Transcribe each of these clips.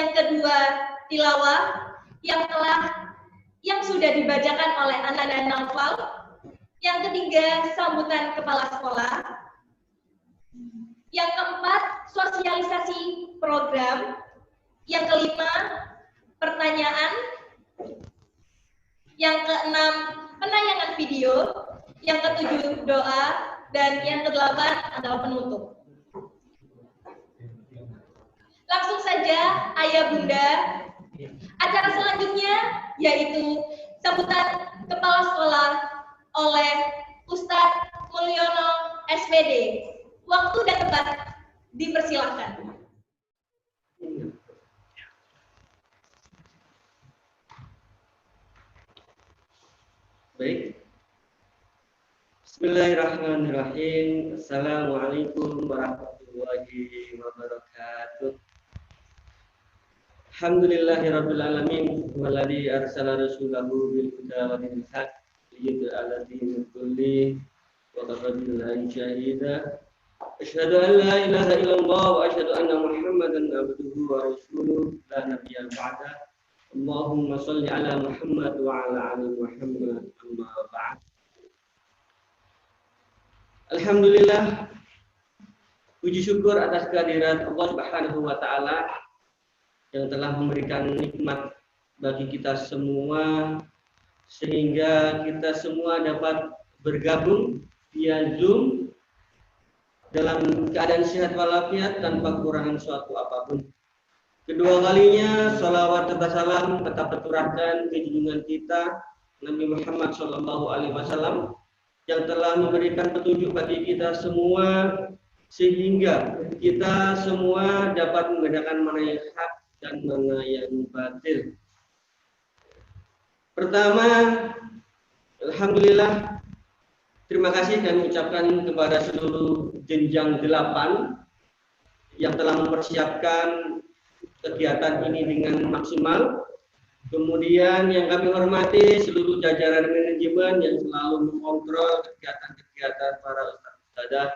Yang kedua, tilawah yang sudah dibacakan oleh Ana dan Naufal. Yang ketiga, sambutan kepala sekolah. Yang keempat, sosialisasi program. Yang kelima, pertanyaan. Yang keenam, penayangan video. Yang ketujuh, doa. Dan yang kedelapan adalah penutup. Langsung saja, Ayah Bunda. Acara selanjutnya yaitu sambutan kepala sekolah oleh Ustadz Mulyono SPD. Waktu dan tempat dipersilakan. Baik. Bismillahirrahmanirrahim. Assalamualaikum warahmatullahi wabarakatuh. Alhamdulillahirabbil alamin walladzi arsala rasulahu bil huda wa dinil haq liyud'ala dinil kulli wa kafa billahi syahida. Asyhadu an la ilaha illallah wa asyhadu anna Muhammadan abduhu wa rasuluh la nabiyya ba'da. Allahumma shalli ala Muhammad wa ala ali Muhammad amma ba'd. Alhamdulillah, puji syukur atas kehadirat Allah Subhanahu wa taala yang telah memberikan nikmat bagi kita semua sehingga kita semua dapat bergabung via Zoom dalam keadaan sehat walafiat tanpa kekurangan suatu apapun. Kedua kalinya salawat serta salam tetap tercurahkan ke junjungan kita Nabi Muhammad SAW yang telah memberikan petunjuk bagi kita semua sehingga kita semua dapat membedakan mana yang hak dan mana yang batil. Pertama, alhamdulillah, terima kasih kami ucapkan kepada seluruh jenjang 8 yang telah mempersiapkan kegiatan ini dengan maksimal. Kemudian yang kami hormati seluruh jajaran manajemen yang selalu mengontrol kegiatan-kegiatan para ustadz-ustadzah.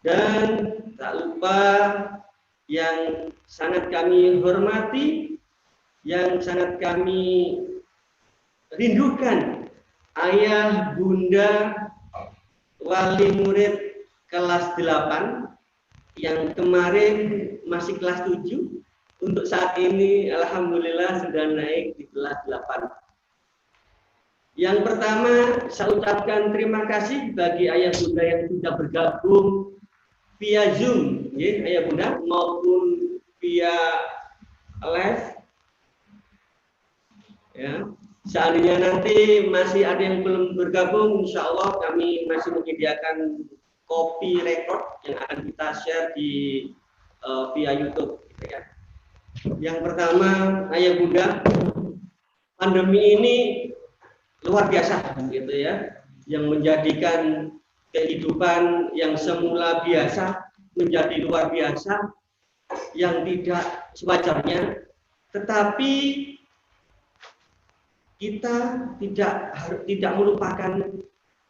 Dan tak lupa yang sangat kami hormati, yang sangat kami rindukan, ayah, bunda, wali murid kelas 8 yang kemarin masih kelas 7. Untuk saat ini, alhamdulillah sudah naik di kelas 8. Yang pertama, saya ucapkan terima kasih bagi ayah bunda yang sudah bergabung via Zoom, ya, ayah bunda, maupun via live. Ya, seandainya nanti masih ada yang belum bergabung, insya Allah kami masih menyediakan copy record yang akan kita share di via YouTube. Gitu ya. Yang pertama, ayah bunda, pandemi ini luar biasa, gitu ya, yang menjadikan kehidupan yang semula biasa menjadi luar biasa, yang tidak sewajarnya. Tetapi kita tidak melupakan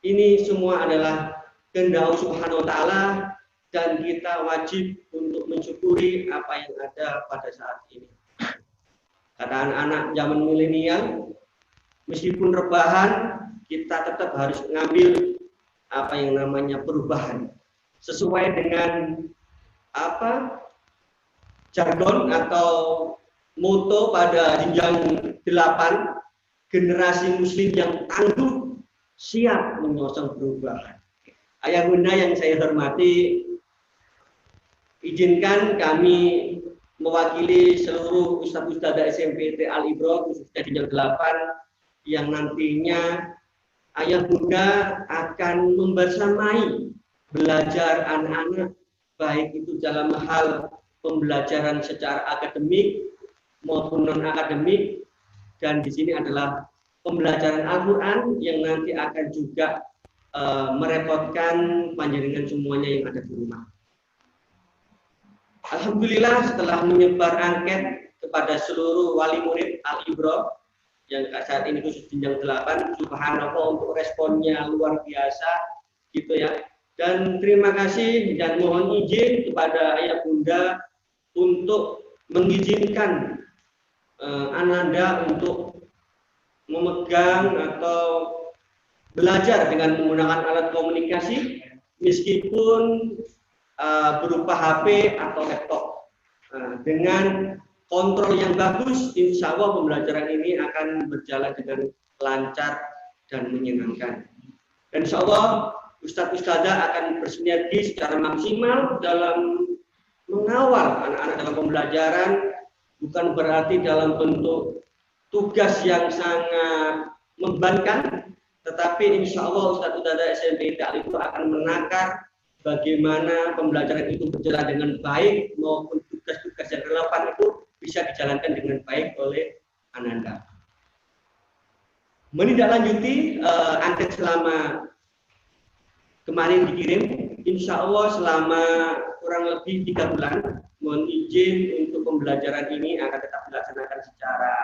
ini semua adalah kehendak Allah Subhanahu wa taala, dan kita wajib untuk mensyukuri apa yang ada pada saat ini. Kata anak-anak zaman milenial, meskipun rebahan, kita tetap harus mengambil apa yang namanya perubahan. Sesuai dengan apa jargon atau moto pada jenjang 8, generasi muslim yang tangguh siap menyosong perubahan. Ayah bunda yang saya hormati, izinkan kami mewakili seluruh ustadz-ustadzah SMP Al-Ibro khususnya jenjang 8 yang nantinya ayah bunda akan membersamai belajar anak-anak, baik itu dalam hal pembelajaran secara akademik maupun non akademik, dan di sini adalah pembelajaran Al-Quran yang nanti akan juga merepotkan panjenengan semuanya yang ada di rumah. Alhamdulillah, setelah menyebar angket kepada seluruh wali murid Al-Ibro yang saat ini khusus jenjang 8, subhanallah untuk responnya luar biasa, gitu ya. Dan terima kasih dan mohon izin kepada ayah bunda untuk mengizinkan Ananda untuk memegang atau belajar dengan menggunakan alat komunikasi meskipun berupa HP atau laptop. Dengan kontrol yang bagus, insya Allah pembelajaran ini akan berjalan dengan lancar dan menyenangkan. Dan insya Allah Ustadz-Ustadzah akan bersinergi secara maksimal dalam mengawal anak-anak dalam pembelajaran, bukan berarti dalam bentuk tugas yang sangat membebankan, tetapi insya Allah Ustadz-Ustadzah SMP Ta'lim itu akan menakar bagaimana pembelajaran itu berjalan dengan baik maupun tugas-tugas yang relevan itu bisa dijalankan dengan baik oleh Ananda. Menindaklanjuti anket selama kemarin dikirim, insya Allah selama kurang lebih 3 bulan, mohon izin untuk pembelajaran ini akan tetap dilaksanakan secara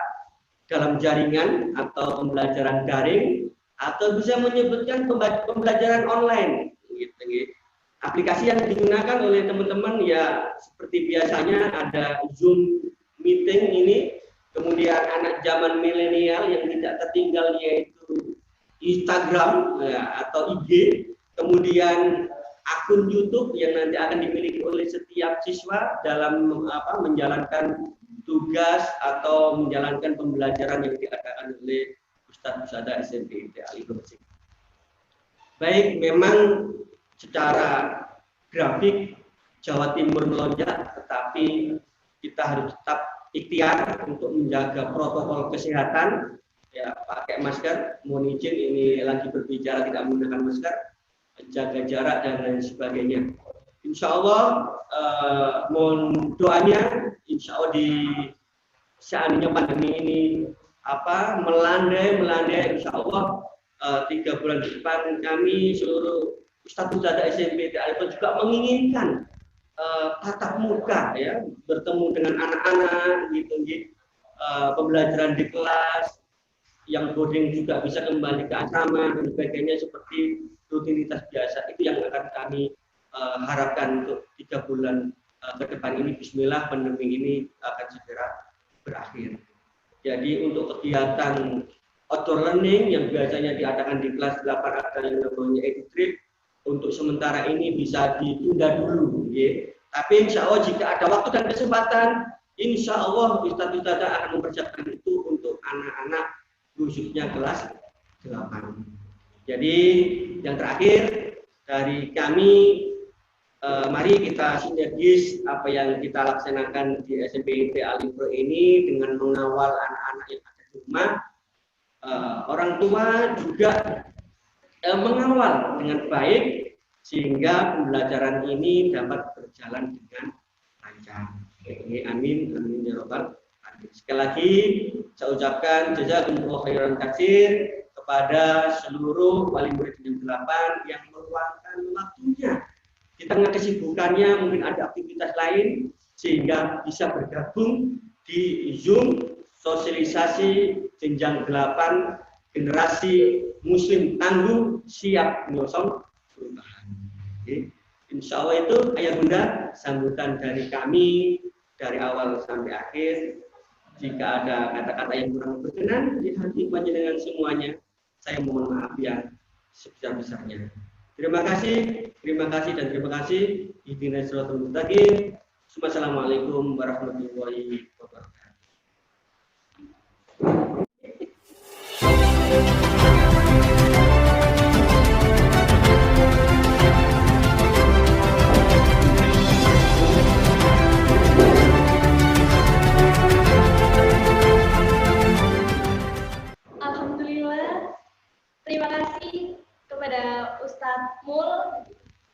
dalam jaringan atau pembelajaran daring, atau bisa menyebutkan pembelajaran online. Gitu. Aplikasi yang digunakan oleh teman-teman ya seperti biasanya ada Zoom meeting ini, kemudian anak zaman milenial yang tidak tertinggal yaitu Instagram atau IG, kemudian akun YouTube yang nanti akan dimiliki oleh setiap siswa dalam menjalankan tugas atau menjalankan pembelajaran yang diadakan oleh Ustadz-Ustadzah SMP Ta'lim. Baik, memang secara grafik Jawa Timur melonjak, tetapi kita harus tetap ikhtiar untuk menjaga protokol kesehatan, ya pakai masker, mohon izin ini lagi berbicara tidak menggunakan masker, jaga jarak dan lain sebagainya. Insya Allah mohon doanya, insya Allah di seandainya pandemi ini melandai, insya Allah 3 bulan ke depan kami seluruh Ustadz-Ustadzah SMP Ta'lim juga menginginkan tatap muka, ya, bertemu dengan anak-anak gitu, pembelajaran di kelas, yang boarding juga bisa kembali ke asrama dan sebagainya seperti rutinitas biasa. Itu yang akan kami harapkan untuk 3 bulan ke depan ini. Bismillah, pandemi ini akan segera berakhir. Jadi untuk kegiatan outdoor learning yang biasanya diadakan di kelas 8 ada yang namanya EduTrip, untuk sementara ini bisa ditunda dulu, ya. Tapi insya Allah jika ada waktu dan kesempatan, insya Allah Ustadz-Ustadzah akan mempersiapkan itu untuk anak-anak khususnya kelas 8. Jadi yang terakhir dari kami, mari kita sinergis apa yang kita laksanakan di SMP Ta'lim Pro ini dengan mengawal anak-anak yang ada di rumah. Orang tua juga mengawal dengan baik sehingga pembelajaran ini dapat berjalan dengan lancar. Amin, amin ya rabbal alamin. Sekali lagi saya ucapkan jazakumullah khairan katsir kepada seluruh wali murid yang 8 yang meluangkan waktunya di tengah kesibukannya, mungkin ada aktivitas lain sehingga bisa bergabung di Zoom sosialisasi jenjang 8 generasi Muslim tangguh siap menyosong perubahan. Insya Allah itu ayah bunda sambutan dari kami dari awal sampai akhir. Jika ada kata-kata yang kurang berkenan di hati panjenengan semuanya, saya mohon maaf ya sebesar-besarnya. Terima kasih dan terima kasih. Ihdinas siratal mustaqim. Wassalamualaikum warahmatullahi wabarakatuh. Terima kasih kepada Ustadz Mul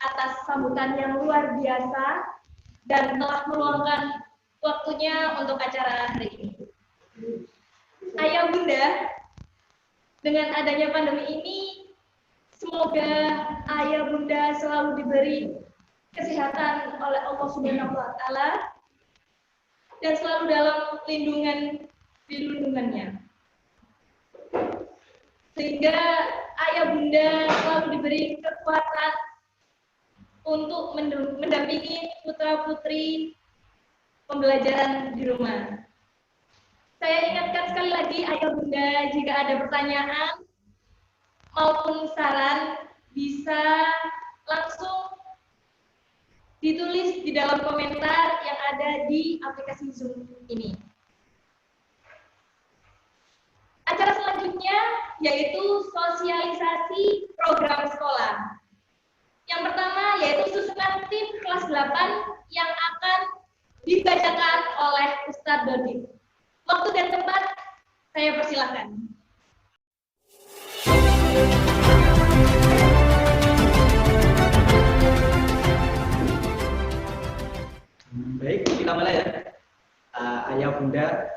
atas sambutan yang luar biasa dan telah meluangkan waktunya untuk acara hari ini. Ayah bunda, dengan adanya pandemi ini, semoga ayah bunda selalu diberi kesehatan oleh Allah Subhanahu wa Ta'ala dan selalu dalam lindungannya. Sehingga ayah bunda selalu diberi kekuatan untuk mendampingi putra-putri pembelajaran di rumah. Saya ingatkan sekali lagi, ayah bunda, jika ada pertanyaan maupun saran, bisa langsung ditulis di dalam komentar yang ada di aplikasi Zoom ini. Acara selanjutnya yaitu sosialisasi program sekolah. Yang pertama yaitu susunan tim kelas 8 yang akan dibacakan oleh Ustadz Dodi. Waktu dan tempat saya persilahkan. Baik, kita mulai ya. Ayah bunda.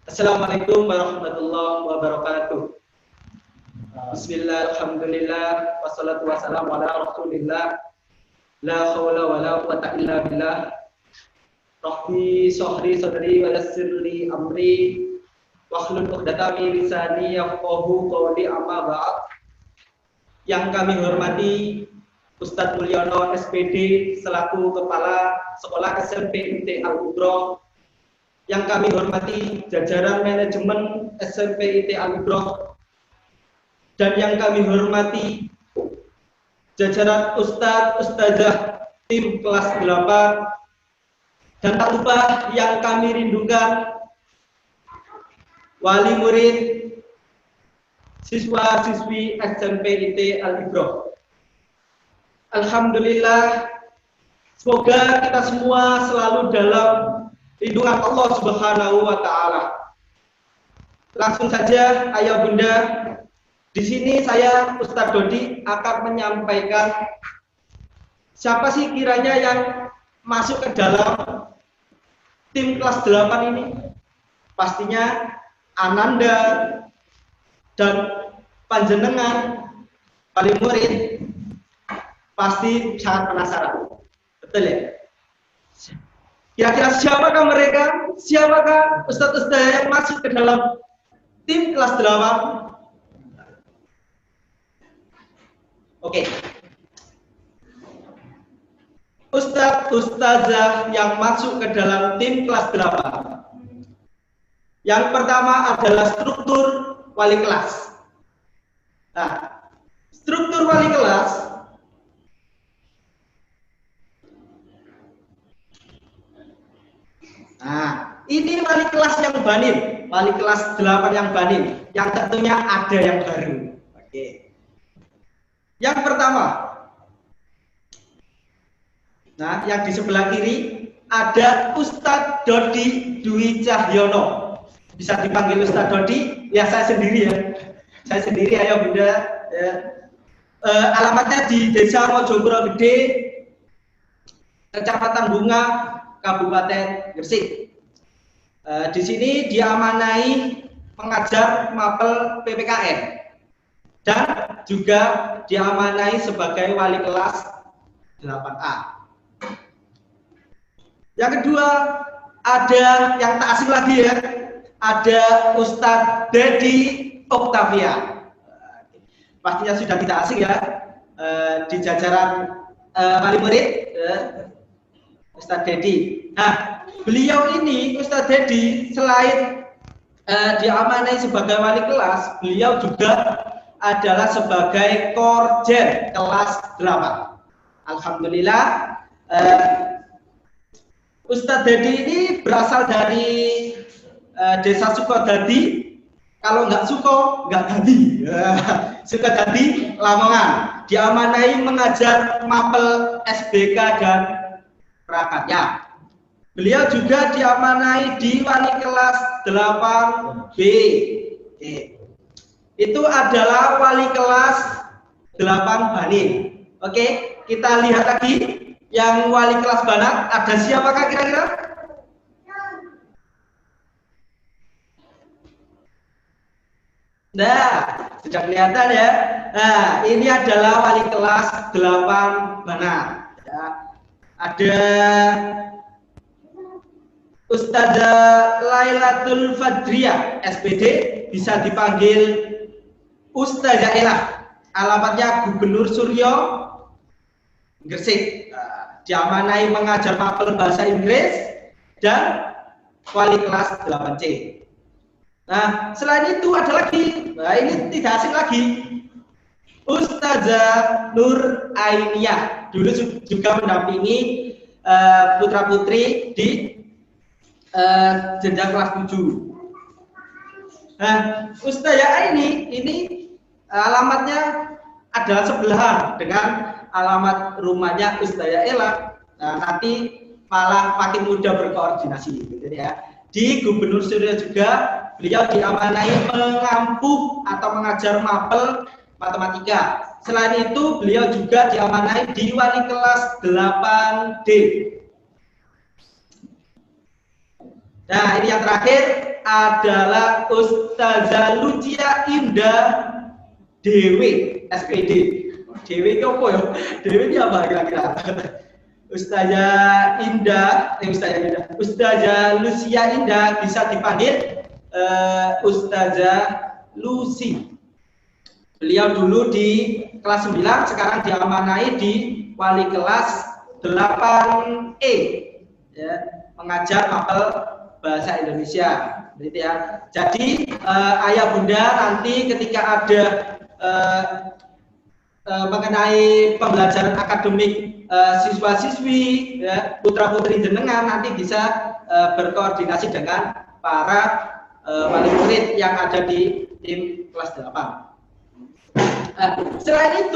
Assalamualaikum warahmatullahi wabarakatuh. Bismillah, alhamdulillah, wassalatu wassalamu ala rasulillah. La hawla wa la quwata illa billah. Rabbi sahri sadri wa yassirli amri wahlul 'uqdatam min lisani yafqahu qawli, amma ba'd. Yang kami hormati Ustadz Mulyono SPD selaku Kepala Sekolah SMP IT Al-Ibroh, yang kami hormati jajaran manajemen SMP IT Al-Ibroh, dan yang kami hormati jajaran Ustadz Ustazah tim kelas 8, dan tak lupa yang kami rindukan wali murid siswa-siswi SMP IT Al-Ibroh. Alhamdulillah, semoga kita semua selalu dalam lindungan Allah Subhanahu wa Ta'ala. Langsung saja, ayah bunda, di sini saya Ustadz Dodi akan menyampaikan siapa sih kiranya yang masuk ke dalam tim kelas 8 ini. Pastinya Ananda dan panjenengan wali murid pasti sangat penasaran, betul ya? Kira-kira siapakah mereka? Siapakah ustadz-ustadz yang masuk ke dalam tim kelas 8? Oke. Ustadz-ustazah yang masuk ke dalam tim kelas 8. Yang pertama adalah struktur wali kelas. Nah, struktur wali kelas ini wali kelas yang banin, wali kelas 8 yang banin, yang tentunya ada yang baru. Oke. Yang pertama, nah, yang di sebelah kiri ada Ustadz Dodi Dwi Cahyono. Bisa dipanggil Ustadz Dodi, ya saya sendiri ya. Saya sendiri, ayo bunda. Ya. Alamatnya di Desa Mojogoro Gede, Kecamatan Bunga, Kabupaten Gresik. Di sini diamanai mengajar mapel PPKN dan juga diamanai sebagai wali kelas 8A. Yang kedua, ada yang tak asing lagi ya, ada Ustadz Dedi Octavia. Pastinya sudah tidak asing ya, di jajaran wali murid Ustadz Dedi. Nah, beliau ini Ustadz Dedi selain diamanai sebagai wali kelas, beliau juga adalah sebagai korjen kelas 8. Alhamdulillah, Ustadz Dedi ini berasal dari Desa Sukodadi. Kalau nggak Suko, nggak Dadi. Sukodadi, Lamongan. Diamanai mengajar mapel SBK dan perangkatnya. Beliau juga diamanai di wali kelas 8B. Itu adalah wali kelas 8 Banin. Oke, kita lihat lagi yang wali kelas Banat. Ada siapakah kira-kira? Nah, sudah kelihatan ya. Nah, ini adalah wali kelas 8 Banat. Ya. Ada Ustazah Lailatul Fadriyah SPD, bisa dipanggil Ustazah Elah. Alamatnya Gubernur Suryo Gresik. Diamanai mengajar mapel bahasa Inggris, dan wali kelas 8C. Nah, selain itu ada lagi, nah ini tidak asing lagi, Ustazah Nur Ainiyah, dulu juga mendampingi putra-putri di jenjang kelas 7. Nah, Ustazah ini alamatnya adalah sebelahan dengan alamat rumahnya Ustazah Ella. Nah, nanti malah makin mudah berkoordinasi, gitu ya. Di Gubernur Suryo juga beliau diamanai mengampu atau mengajar mapel matematika. Selain itu, beliau juga diamanai di wali kelas 8D. Nah, ini yang terakhir adalah Ustazah Lucia Indah Dewi, SPD. Dewi itu apa ya? Dewi itu apa kira-kira? Ustazah Lucia Indah bisa dipanggil Ustazah Lucy. Beliau dulu di kelas 9, sekarang diamanai di wali kelas 8E, ya, mengajar mapel bahasa Indonesia, gitu ya. Jadi ayah bunda nanti ketika ada mengenai pembelajaran akademik siswa-siswi, ya, putra-putri jenengan nanti bisa berkoordinasi dengan para wali murid yang ada di tim kelas 8. Selain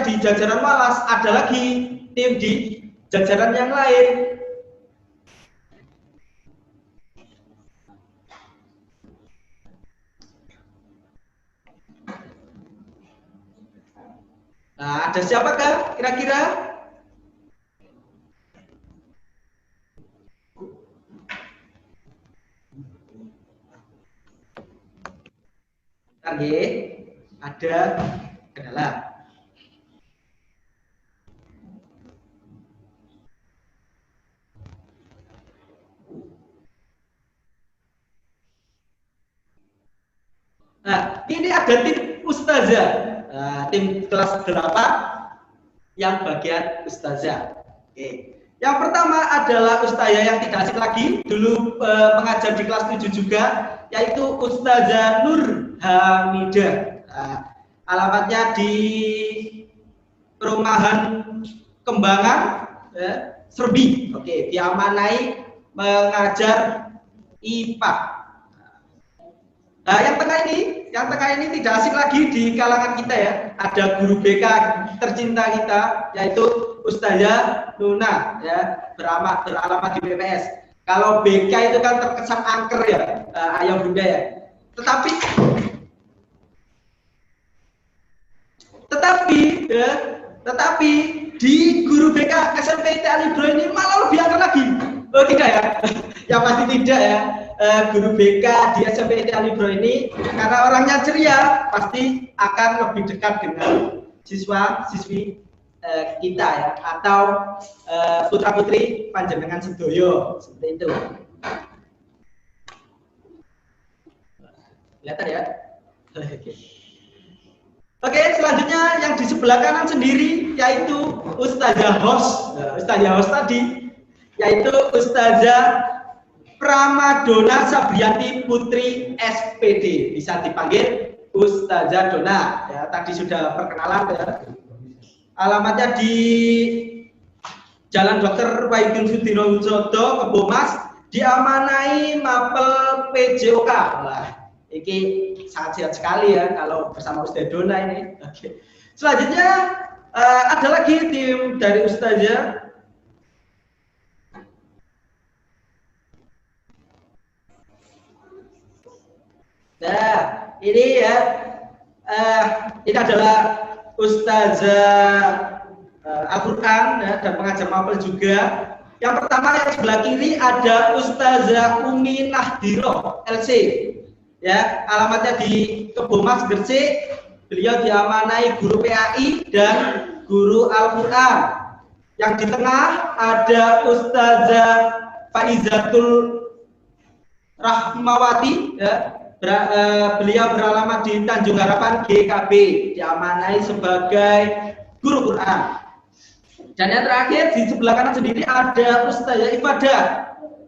di jajaran Walas ada lagi tim di jajaran yang lain. Nah, ada siapakah kira-kira? Ada kendala. Nah, ini ada tim Ustazah. Nah, tim kelas 8 yang bagian Ustazah. Oke. Yang pertama adalah Ustazah yang tidak asing lagi, dulu mengajar di kelas 7 juga, yaitu Ustazah Nur Hamidah. Nah, alamatnya di Perumahan Kembangan, Serbi. Oke, diamanai mengajar IPA. Nah, yang tengah ini tidak asing lagi di kalangan kita, ya. Ada guru BK tercinta kita, yaitu Ustazah Nuna, ya, beralamat di PPS. Kalau BK itu kan terkesan angker, ya, ayah bunda, ya. Tetapi di guru BK SMP Ali Bro ini malah lebih angker lagi. Oh tidak, ya? Yang pasti tidak, ya. Guru BK di SMP Ali Bro ini karena orangnya ceria, pasti akan lebih dekat dengan siswa-siswi kita, ya, atau putra-putri panjenengan sedoyo, seperti itu. Kelihatan, ya? Oke, selanjutnya yang di sebelah kanan sendiri yaitu Ustazah Host. Ustazah Host tadi yaitu Ustazah Pramadona Sabrianti Putri SPD, bisa dipanggil Ustazah Dona, ya, tadi sudah perkenalan, ya. Alamatnya di Jalan Dr. Wahidin Sudirohusodo, Kebomas, diamanai mapel PJOK. Nah, ini sangat sehat sekali, ya, kalau bersama Ustazah Dona ini. Oke. Selanjutnya ada lagi tim dari Ustazah. Nah, ini, ya, ini adalah Ustazah Al-Quran, ya, dan pengajar mapel juga. Yang pertama yang sebelah kiri ada Ustazah Umi Nahdiro LC, ya, alamatnya di Kebomas, Gresik. Beliau diamanai guru PAI dan guru Al-Quran. Yang di tengah ada Ustazah Faizatul Rahmawati, ya. Beliau beralamat di Tanjung Harapan GKB, diamanai sebagai guru Quran. Dan yang terakhir di sebelah kanan sendiri ada Ustazah Ifadah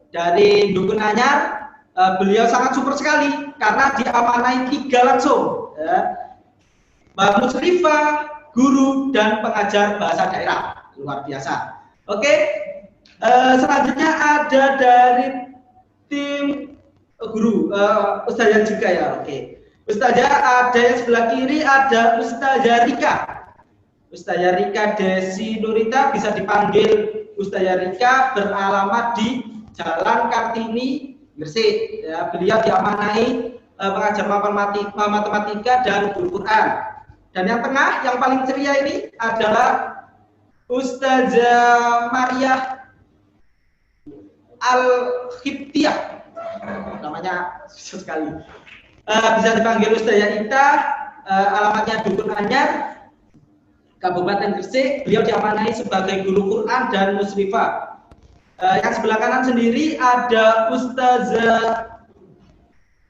dari Dukun Anyar. Beliau sangat super sekali karena diamanai 3 langsung, ya. Mbak Musrifah, guru dan pengajar bahasa daerah, luar biasa. Oke, selanjutnya ada dari tim guru Ustazah juga ya. Oke, Ustazah ada yang sebelah kiri ada Ustazah Rika. Ustazah Rika Desi Nurita, bisa dipanggil Ustazah Rika, beralamat di Jalan Kartini, Gresik. Ya, beliau diamanai pengajar matematika dan guru Quran. Dan yang tengah, yang paling ceria ini adalah Ustazah Maria Al-Khibtiyah, namanya susah sekali. Bisa dipanggil Ustazah Ita, alamatnya Dukun Anyar, Kabupaten Gresik. Beliau diamanai sebagai guru Quran dan musrifah. Yang sebelah kanan sendiri ada Ustazah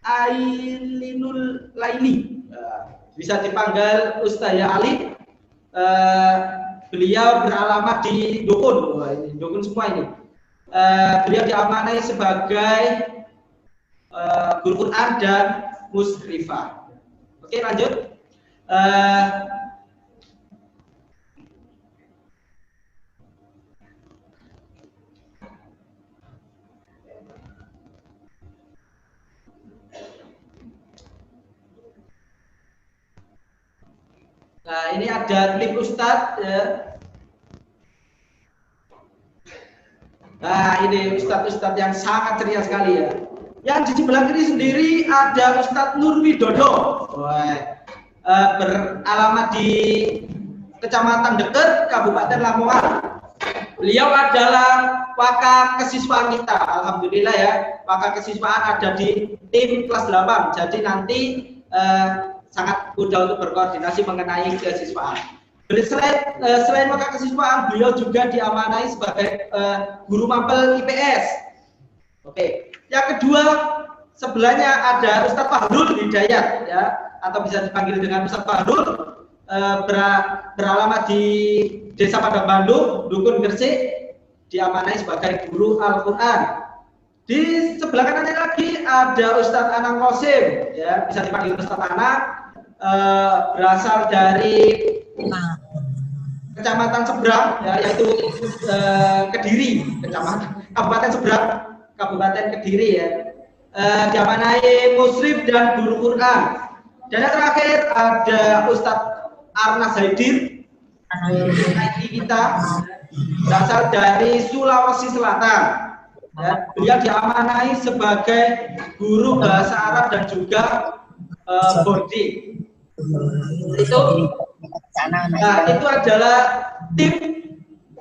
Ailinul Laili, bisa dipanggil Ustazah Ali. Beliau beralamat di Dukun. Wah, ini Dukun semua ini. Beliau diamanai sebagai guru Quran dan musrifah. Oke, lanjut. Nah, ini ada tim Ustadz. Ya. Nah, ini Ustadz-Ustadz yang sangat ceria sekali ya. Yang di sebelah kiri sendiri ada Ustadz Nur Widodo. Beralamat di Kecamatan Deket, Kabupaten Lamongan. Beliau adalah wakil kesiswaan kita. Alhamdulillah ya, wakil kesiswaan ada di tim kelas 8. Jadi nanti sangat mudah untuk berkoordinasi mengenai kesiswaan. Selain wakil kesiswaan, beliau juga diamanai sebagai guru mapel IPS. Oke. Yang kedua, sebelahnya ada Ustadz Fahrul Hidayat, ya, atau bisa dipanggil dengan Ustadz Fahrul, beralamat di Desa Padang Bandung, Dukun Gresik, diamanai sebagai guru Al-Quran. Di sebelah kanannya lagi ada Ustadz Anang Qasim, ya, bisa dipanggil Ustadz Anang, berasal dari Kecamatan Seberang, ya, yaitu Kediri, Kabupaten Seberang, Kabupaten Kediri ya. Diamanai musrif dan guru Quran. Dan yang terakhir ada Ustadz Arnas Haidir, kita berasal dari Sulawesi Selatan. Ya, beliau diamanai sebagai guru bahasa Arab dan juga boarding. Itu adalah tim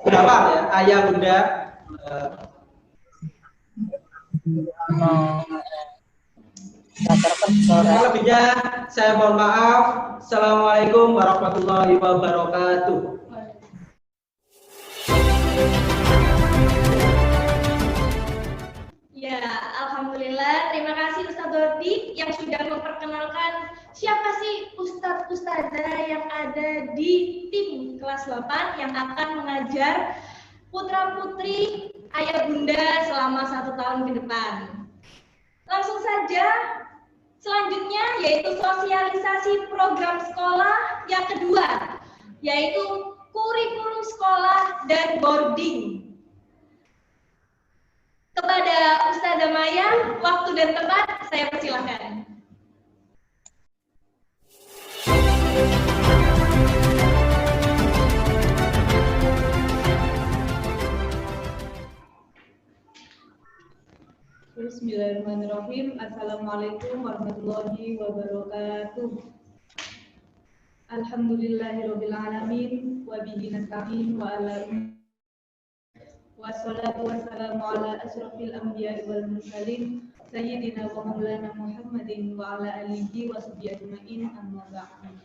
berapa ya, ayah bunda. Lebihnya saya mohon maaf. Assalamualaikum warahmatullahi wabarakatuh. Ya, alhamdulillah. Terima kasih Ustadz Dodi yang sudah memperkenalkan siapa sih ustadz-ustadzah yang ada di tim kelas 8 yang akan mengajar putra-putri ayah bunda selama 1 tahun ke depan. Langsung saja, selanjutnya yaitu sosialisasi program sekolah yang kedua, yaitu kurikulum sekolah dan boarding. Kepada Ustazah Maya, waktu dan tempat saya persilahkan. Bismillahirrahmanirrahim. Assalamualaikum warahmatullahi wabarakatuh. Alhamdulillahirabbil alamin wa bihi nasta'in wa ala wassalatu wassalamu ala asyrafil anbiya'i wal mursalin sayyidina wa maulana Muhammadin wa ala alihi wa sahbihi ajmain, amma ba'du.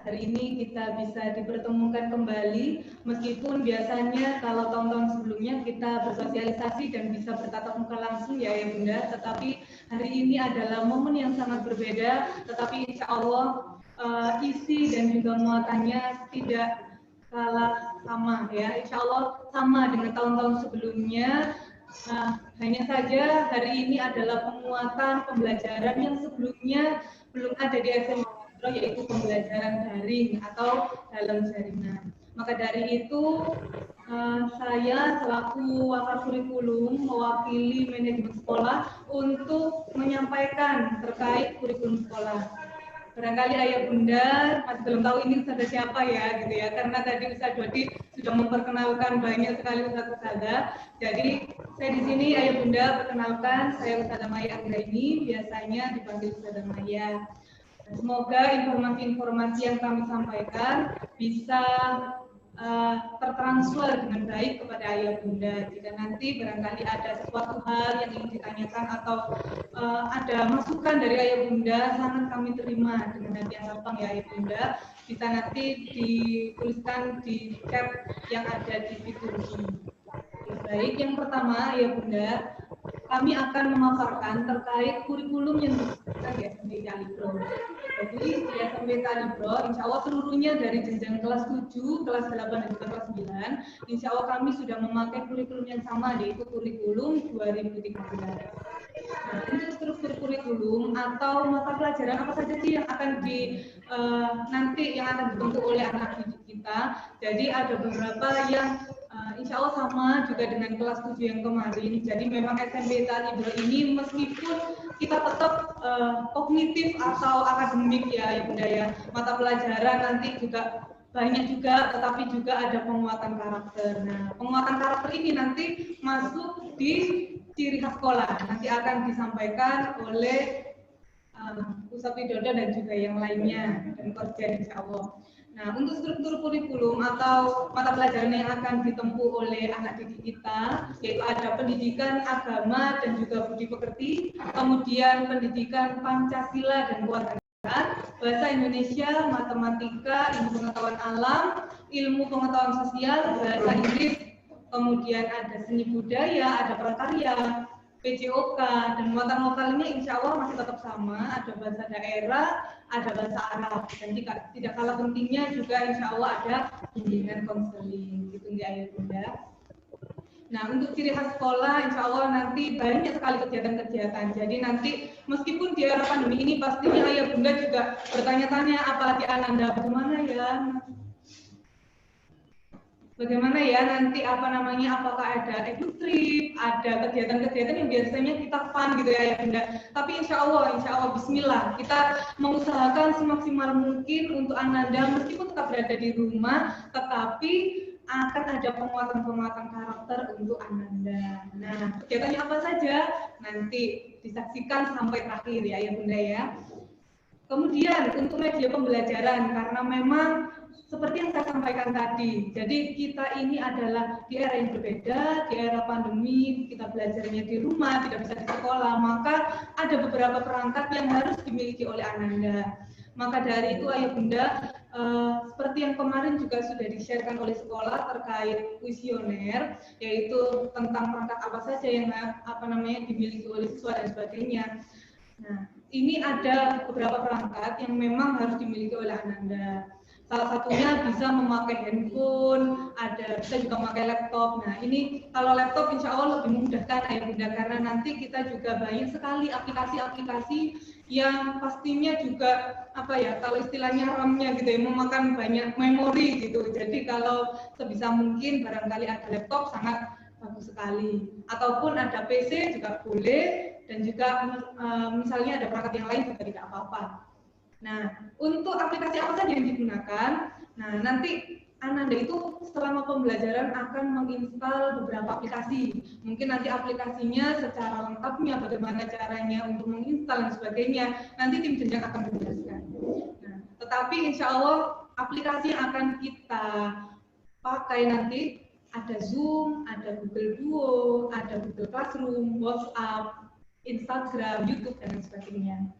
Hari ini kita bisa dipertemukan kembali, meskipun biasanya kalau tahun-tahun sebelumnya kita bersosialisasi dan bisa bertatap muka langsung ya Bunda, tetapi hari ini adalah momen yang sangat berbeda, tetapi insya Allah isi dan juga muatannya tidak skala sama ya, insya Allah sama dengan tahun-tahun sebelumnya. Hanya saja hari ini adalah penguatan pembelajaran yang sebelumnya belum ada di SMP, yaitu pembelajaran daring atau dalam jaringan. Maka dari itu saya selaku wakil kurikulum mewakili manajemen sekolah untuk menyampaikan terkait kurikulum sekolah. Barangkali ayah bunda masih belum tahu ini ustazah siapa ya gitu ya, karena tadi Ustaz Dodi sudah memperkenalkan banyak sekali ustazah. Jadi saya di sini ayah bunda perkenalkan, saya Ustazah Maya Anggraini, biasanya dipanggil Ustazah Maya. Semoga informasi-informasi yang kami sampaikan bisa tertransfer dengan baik kepada ayah bunda. Jika nanti barangkali ada sesuatu hal yang ingin ditanyakan atau ada masukan dari ayah bunda, sangat kami terima dengan hati yang lapang ya ayah bunda. Bisa nanti dituliskan di chat yang ada di fitur Zoom. Baik, yang pertama ayah bunda, kami akan memaparkan terkait kurikulum yang disebutkan di SMP Kalibro. Jadi di SMP Kalibro, insya Allah seluruhnya dari jenjang kelas 7, kelas 8, dan juga kelas 9, insya Allah kami sudah memakai kurikulum yang sama, yaitu kurikulum 2013. Nah, untuk struktur kurikulum atau mata pelajaran apa saja sih yang akan nanti yang akan dibentuk oleh anak didik kita. Jadi ada beberapa yang insya Allah sama juga dengan kelas 7 yang kemarin. Jadi memang SMP Kalibro ini meskipun kita tetap kognitif atau akademik ya bunda ya, mata pelajaran nanti juga banyak juga, tetapi juga ada penguatan karakter. Nah, penguatan karakter ini nanti masuk di ciri khas sekolah, nanti akan disampaikan oleh Ustadz Widodo dan juga yang lainnya dan Korjen insya Allah. Nah, untuk struktur kurikulum atau mata pelajaran yang akan ditempuh oleh anak didik kita, yaitu ada pendidikan agama dan juga budi pekerti, kemudian pendidikan Pancasila dan kewarganegaraan, bahasa Indonesia, matematika, ilmu pengetahuan alam, ilmu pengetahuan sosial, bahasa Inggris, kemudian ada seni budaya, ada prakarya, PJOK, dan muatan lokalnya insya Allah masih tetap sama, ada bahasa daerah, ada bahasa Arab, dan tidak kalah pentingnya juga insya Allah ada bimbingan konseling, gitu nggak ya bunda? Nah, untuk ciri khas sekolah insya Allah nanti banyak sekali kegiatan-kegiatan, jadi nanti meskipun di era pandemi ini pastinya ayah bunda juga bertanya-tanya, apalagi Ananda, bagaimana ya nanti apakah ada edutrip, ada kegiatan-kegiatan yang biasanya kita fun gitu ya bunda. Tapi insya Allah bismillah, kita mengusahakan semaksimal mungkin untuk Ananda meskipun tetap berada di rumah, tetapi akan ada penguatan karakter untuk Ananda. Nah, kegiatannya apa saja? Nanti disaksikan sampai terakhir ya bunda ya. Kemudian untuk media pembelajaran, karena memang seperti yang saya sampaikan tadi, jadi kita ini adalah di era yang berbeda, di era pandemi, kita belajarnya di rumah, tidak bisa di sekolah, maka ada beberapa perangkat yang harus dimiliki oleh Ananda. Maka dari itu ayah bunda, seperti yang kemarin juga sudah di-sharekan oleh sekolah terkait kuesioner, yaitu tentang perangkat apa saja yang dimiliki oleh siswa dan sebagainya. Nah, ini ada beberapa perangkat yang memang harus dimiliki oleh Ananda. Salah satunya bisa memakai handphone, bisa juga memakai laptop. Nah, ini kalau laptop insya Allah lebih memudahkan ayah bunda, karena nanti kita juga banyak sekali aplikasi-aplikasi yang pastinya juga kalau istilahnya RAM-nya gitu ya, memakan banyak memori gitu. Jadi kalau sebisa mungkin barangkali ada laptop sangat bagus sekali, ataupun ada PC juga boleh, dan juga misalnya ada perangkat yang lain juga tidak apa-apa. Nah, untuk aplikasi apa saja yang digunakan, nah nanti Ananda itu selama pembelajaran akan menginstal beberapa aplikasi. Mungkin nanti aplikasinya secara lengkapnya, bagaimana caranya untuk menginstal dan sebagainya, nanti tim jenjang akan menjelaskan. Nah, tetapi insya Allah aplikasi yang akan kita pakai nanti ada Zoom, ada Google Duo, ada Google Classroom, WhatsApp, Instagram, YouTube, dan sebagainya.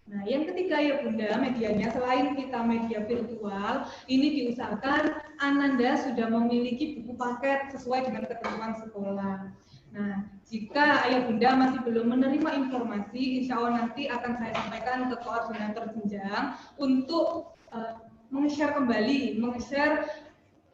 Nah, yang ketiga ya bunda, medianya selain kita media virtual, ini diusahakan Ananda sudah memiliki buku paket sesuai dengan ketentuan sekolah. Nah, jika ayah bunda masih belum menerima informasi, insya Allah nanti akan saya sampaikan ke koordinator jenjang untuk meng-share kembali,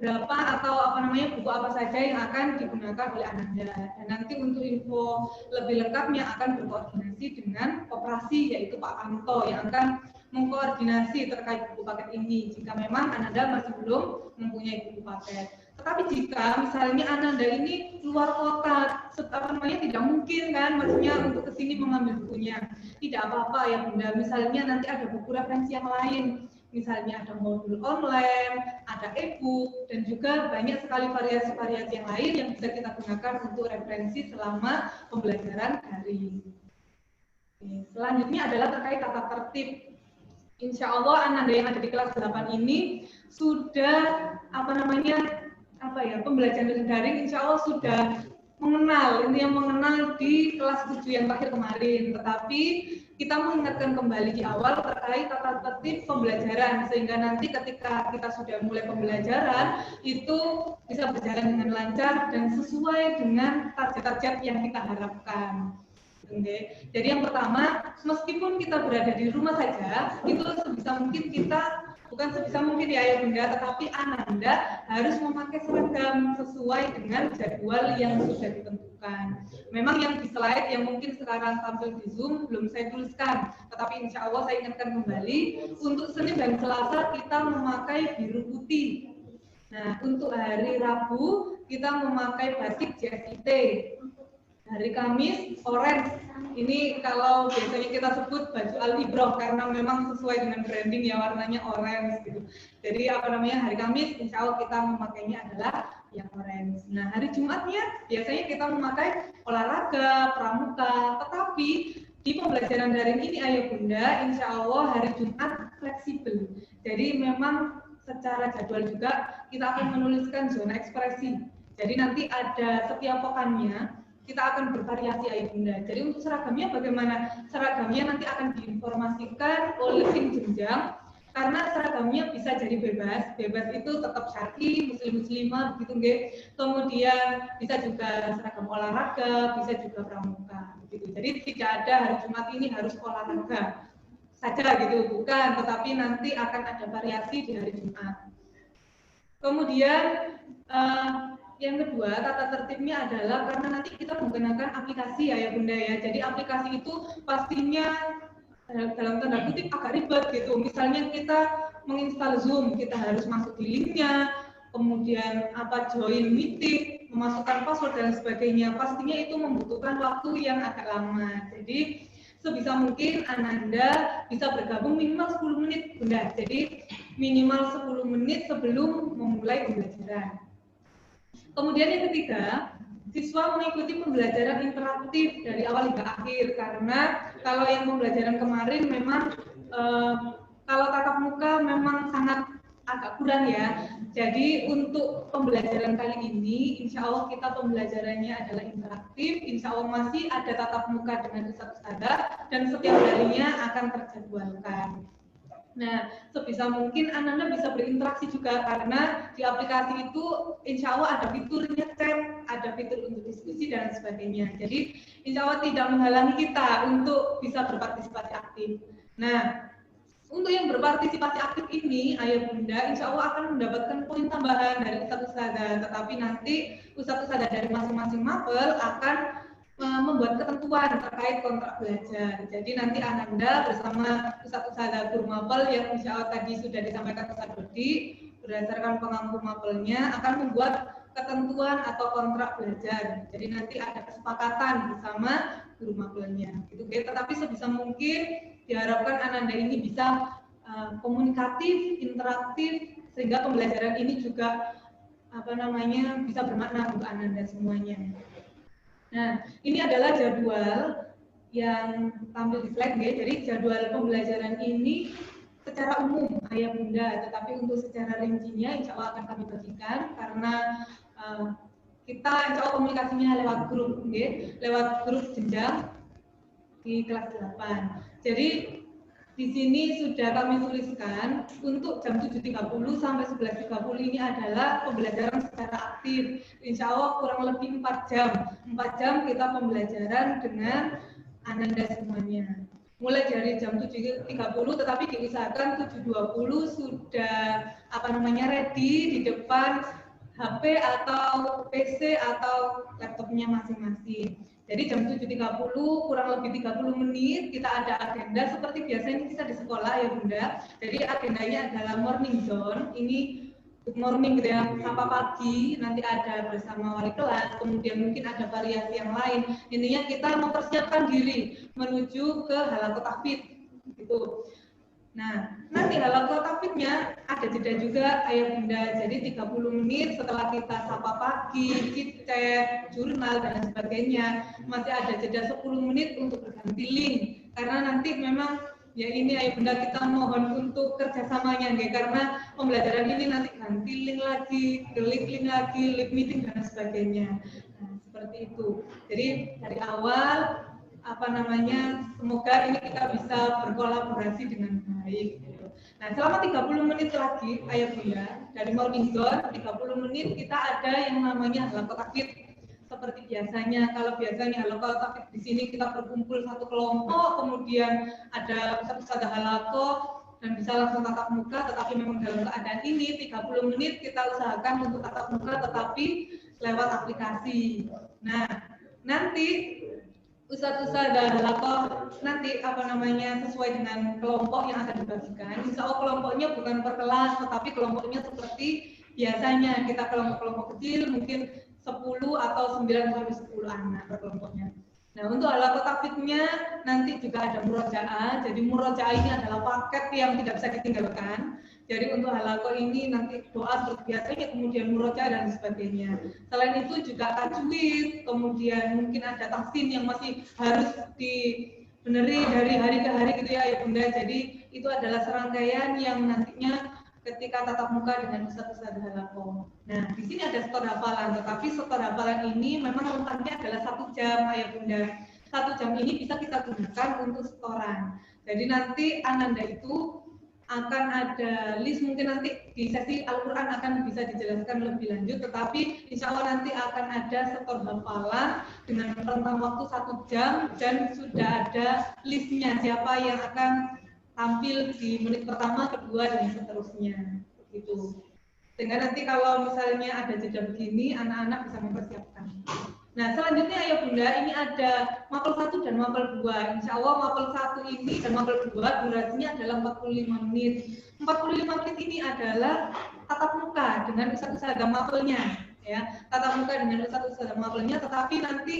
berapa atau buku apa saja yang akan digunakan oleh Ananda. Dan nanti untuk info lebih lengkapnya akan berkoordinasi dengan koperasi, yaitu Pak Anto yang akan mengkoordinasi terkait buku paket ini jika memang Ananda masih belum mempunyai buku paket. Tetapi jika misalnya Ananda ini luar kota, tidak mungkin kan, maksudnya untuk kesini mengambil bukunya, tidak apa-apa ya Bunda. Misalnya nanti ada buku referensi yang lain, misalnya ada modul online, ada e-book, dan juga banyak sekali variasi-variasi yang lain yang bisa kita gunakan untuk referensi selama pembelajaran daring. Selanjutnya adalah terkait tata tertib. Insya Allah Ananda yang ada di kelas 8 ini sudah pembelajaran daring insya Allah sudah mengenal di kelas 7 yang terakhir kemarin. Tetapi kita mengingatkan kembali di awal terkait tata tertib pembelajaran sehingga nanti ketika kita sudah mulai pembelajaran itu bisa berjalan dengan lancar dan sesuai dengan target-target yang kita harapkan. Okay. Jadi yang pertama, meskipun kita berada di rumah saja, itu sebisa mungkin ya Bunda, tetapi Ananda harus memakai seragam sesuai dengan jadwal yang sudah ditentukan. Memang yang di slide yang mungkin sekarang tampil di Zoom belum saya tuliskan, tetapi insya Allah saya ingatkan kembali, untuk Senin dan Selasa kita memakai biru putih. Nah, untuk hari Rabu kita memakai batik JSIT. Hari Kamis orange. Ini kalau biasanya kita sebut baju Al-Ibroh karena memang sesuai dengan branding ya, warnanya orange gitu. Jadi hari Kamis insya Allah kita memakainya adalah yang orange. Nah, hari Jumatnya biasanya kita memakai olahraga, pramuka. Tetapi di pembelajaran daring ini Ayo Bunda, insya Allah hari Jumat fleksibel. Jadi memang secara jadwal juga kita akan menuliskan zona ekspresi. Jadi nanti ada setiap pekannya kita akan bervariasi Ayo Bunda. Jadi untuk seragamnya bagaimana? Seragamnya nanti akan diinformasikan oleh tim jenjang karena seragamnya bisa jadi bebas. Bebas itu tetap syar'i, muslim-muslimah begitu nggih. Kemudian bisa juga seragam olahraga, bisa juga pramuka begitu. Jadi tidak ada hari Jumat ini harus olahraga saja gitu, bukan, tetapi nanti akan ada variasi di hari Jumat. Kemudian yang kedua, tata tertibnya adalah karena nanti kita menggunakan aplikasi ya Bunda ya. Jadi aplikasi itu pastinya dalam tanda kutip agak ribet gitu. Misalnya kita menginstal Zoom, kita harus masuk di linknya, kemudian join meeting, memasukkan password dan sebagainya. Pastinya itu membutuhkan waktu yang agak lama. Jadi sebisa mungkin Ananda bisa bergabung minimal 10 menit Bunda. Jadi minimal 10 menit sebelum memulai pembelajaran. Kemudian yang ketiga, siswa mengikuti pembelajaran interaktif dari awal hingga akhir karena kalau yang pembelajaran kemarin memang kalau tatap muka memang sangat agak kurang ya. Jadi untuk pembelajaran kali ini, insya Allah kita pembelajarannya adalah interaktif, insya Allah masih ada tatap muka dengan ustadz-ustadzah dan setiap harinya akan terjadwalkan. Nah, sebisa mungkin Ananda bisa berinteraksi juga karena di aplikasi itu insya Allah ada fiturnya chat, ada fitur untuk diskusi dan sebagainya. Jadi insya Allah tidak menghalangi kita untuk bisa berpartisipasi aktif. Nah, untuk yang berpartisipasi aktif ini, Ayo Bunda, insya Allah akan mendapatkan poin tambahan dari ustadz-ustadzah. Tetapi nanti ustadz-ustadzah dari masing-masing mapel akan membuat ketentuan terkait kontrak belajar. Jadi nanti Ananda bersama ustadz-ustadzah guru mapel yang insya Allah tadi sudah disampaikan Ustadz Dodi berdasarkan pengampu mapelnya akan membuat ketentuan atau kontrak belajar. Jadi nanti ada kesepakatan bersama guru mapelnya. Gitu. Tetapi sebisa mungkin diharapkan Ananda ini bisa komunikatif, interaktif sehingga pembelajaran ini juga bisa bermakna untuk Ananda semuanya. Nah, ini adalah jadwal yang tampil di slide ya. Jadi jadwal pembelajaran ini secara umum Ayah Bunda, tetapi untuk secara rincinya insya Allah akan kami bagikan karena kita insya Allah komunikasinya lewat grup, lewat grup jenjang di kelas 8. Jadi di sini sudah kami tuliskan untuk jam 7.30 sampai 11.30 ini adalah pembelajaran secara aktif. Insya Allah kurang lebih 4 jam. 4 jam kita pembelajaran dengan Ananda semuanya. mulai dari jam 7.30, tetapi diusahakan 7.20 sudah ready di depan HP atau PC atau laptopnya masing-masing. Jadi jam 7.30 kurang lebih 30 menit kita ada agenda seperti biasanya kita di sekolah ya Bunda. Jadi agendanya adalah morning zone. Ini good morning gitu ya, sapa pagi, nanti ada bersama wali kelas, kemudian mungkin ada variasi yang lain. Intinya kita mempersiapkan diri menuju ke halaqah tahfidz gitu. Nah, nanti halaqah tahfidznya ada jeda juga ayah Bunda. Jadi 30 menit setelah kita sapa pagi, chit-chat, jurnal dan sebagainya, masih ada jeda 10 menit untuk berganti link. Karena nanti memang ya ini ayah Bunda kita mohon untuk kerjasamanya nggih, karena pembelajaran ini nanti ganti link lagi, klik link lagi, link meeting dan sebagainya. Nah, seperti itu. Jadi dari awal semoga ini kita bisa berkolaborasi dengan baik. Nah, selama 30 menit lagi, ayah Bunda, dari morning zone, 30 menit kita ada yang namanya halaqah tahfidz. Seperti biasanya, kalau biasanya halaqah tahfidz di sini kita berkumpul satu kelompok, kemudian ada ustadzah halaqah dan bisa langsung tatap muka, tetapi memang dalam keadaan ini 30 menit kita usahakan untuk tatap muka tetapi lewat aplikasi. Nah, nanti ustadz-ustadzah halaqah nanti sesuai dengan kelompok yang akan dibagikan. Insya Allah kelompoknya bukan per kelas, tetapi kelompoknya seperti biasanya kita kelompok-kelompok kecil mungkin 10 atau 9 sampai 10 anak per kelompoknya. Nah, untuk halaqah tahfidznya nanti juga ada murojaah. Jadi murojaah ini adalah paket yang tidak bisa ditinggalkan. Jadi untuk halaqah ini nanti doa seperti biasanya, kemudian murojaah dan sebagainya. Selain itu juga tajwid, kemudian mungkin ada tahsin yang masih harus dibeneri dari hari ke hari gitu ya Bunda. Jadi itu adalah serangkaian yang nantinya ketika tatap muka dengan ustadz-ustadz halaqah. Nah, di sini ada setor hafalan, tetapi setor hafalan ini memang rentangnya adalah 1 jam ayah Bunda. 1 jam ini bisa kita gunakan untuk setoran. Jadi nanti Ananda itu akan ada list, mungkin nanti di sesi Al-Quran akan bisa dijelaskan lebih lanjut, tetapi insya Allah nanti akan ada setor hafalan dengan rentang waktu 1 jam dan sudah ada listnya siapa yang akan tampil di menit pertama, kedua, dan seterusnya gitu. Sehingga nanti kalau misalnya ada jeda begini, anak-anak bisa mempersiapkan. Nah, selanjutnya ya Bunda, ini ada mapel 1 dan mapel 2. Insya Allah mapel 1 ini dan mapel 2 durasinya adalah 45 menit. 45 menit ini adalah tatap muka dengan ustadz-ustadzah mapelnya, ya. Tatap muka dengan ustadz-ustadzah mapelnya, tetapi nanti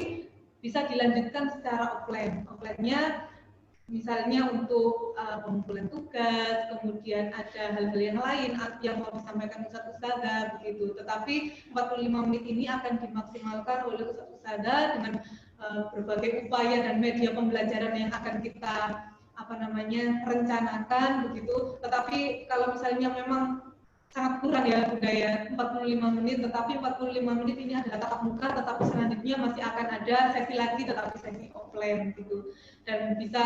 bisa dilanjutkan secara offline. Offline-nya misalnya untuk pengumpulan tugas, kemudian ada hal-hal yang lain yang mau disampaikan ustadz-ustadzah begitu. Tetapi 45 menit ini akan dimaksimalkan oleh ustadz-ustadzah dengan berbagai upaya dan media pembelajaran yang akan kita rencanakan begitu. Tetapi kalau misalnya memang sangat kurang ya budaya 45 menit, tetapi 45 menit ini adalah tatap muka, tetapi selanjutnya masih akan ada sesi lagi tetapi sesi offline gitu, dan bisa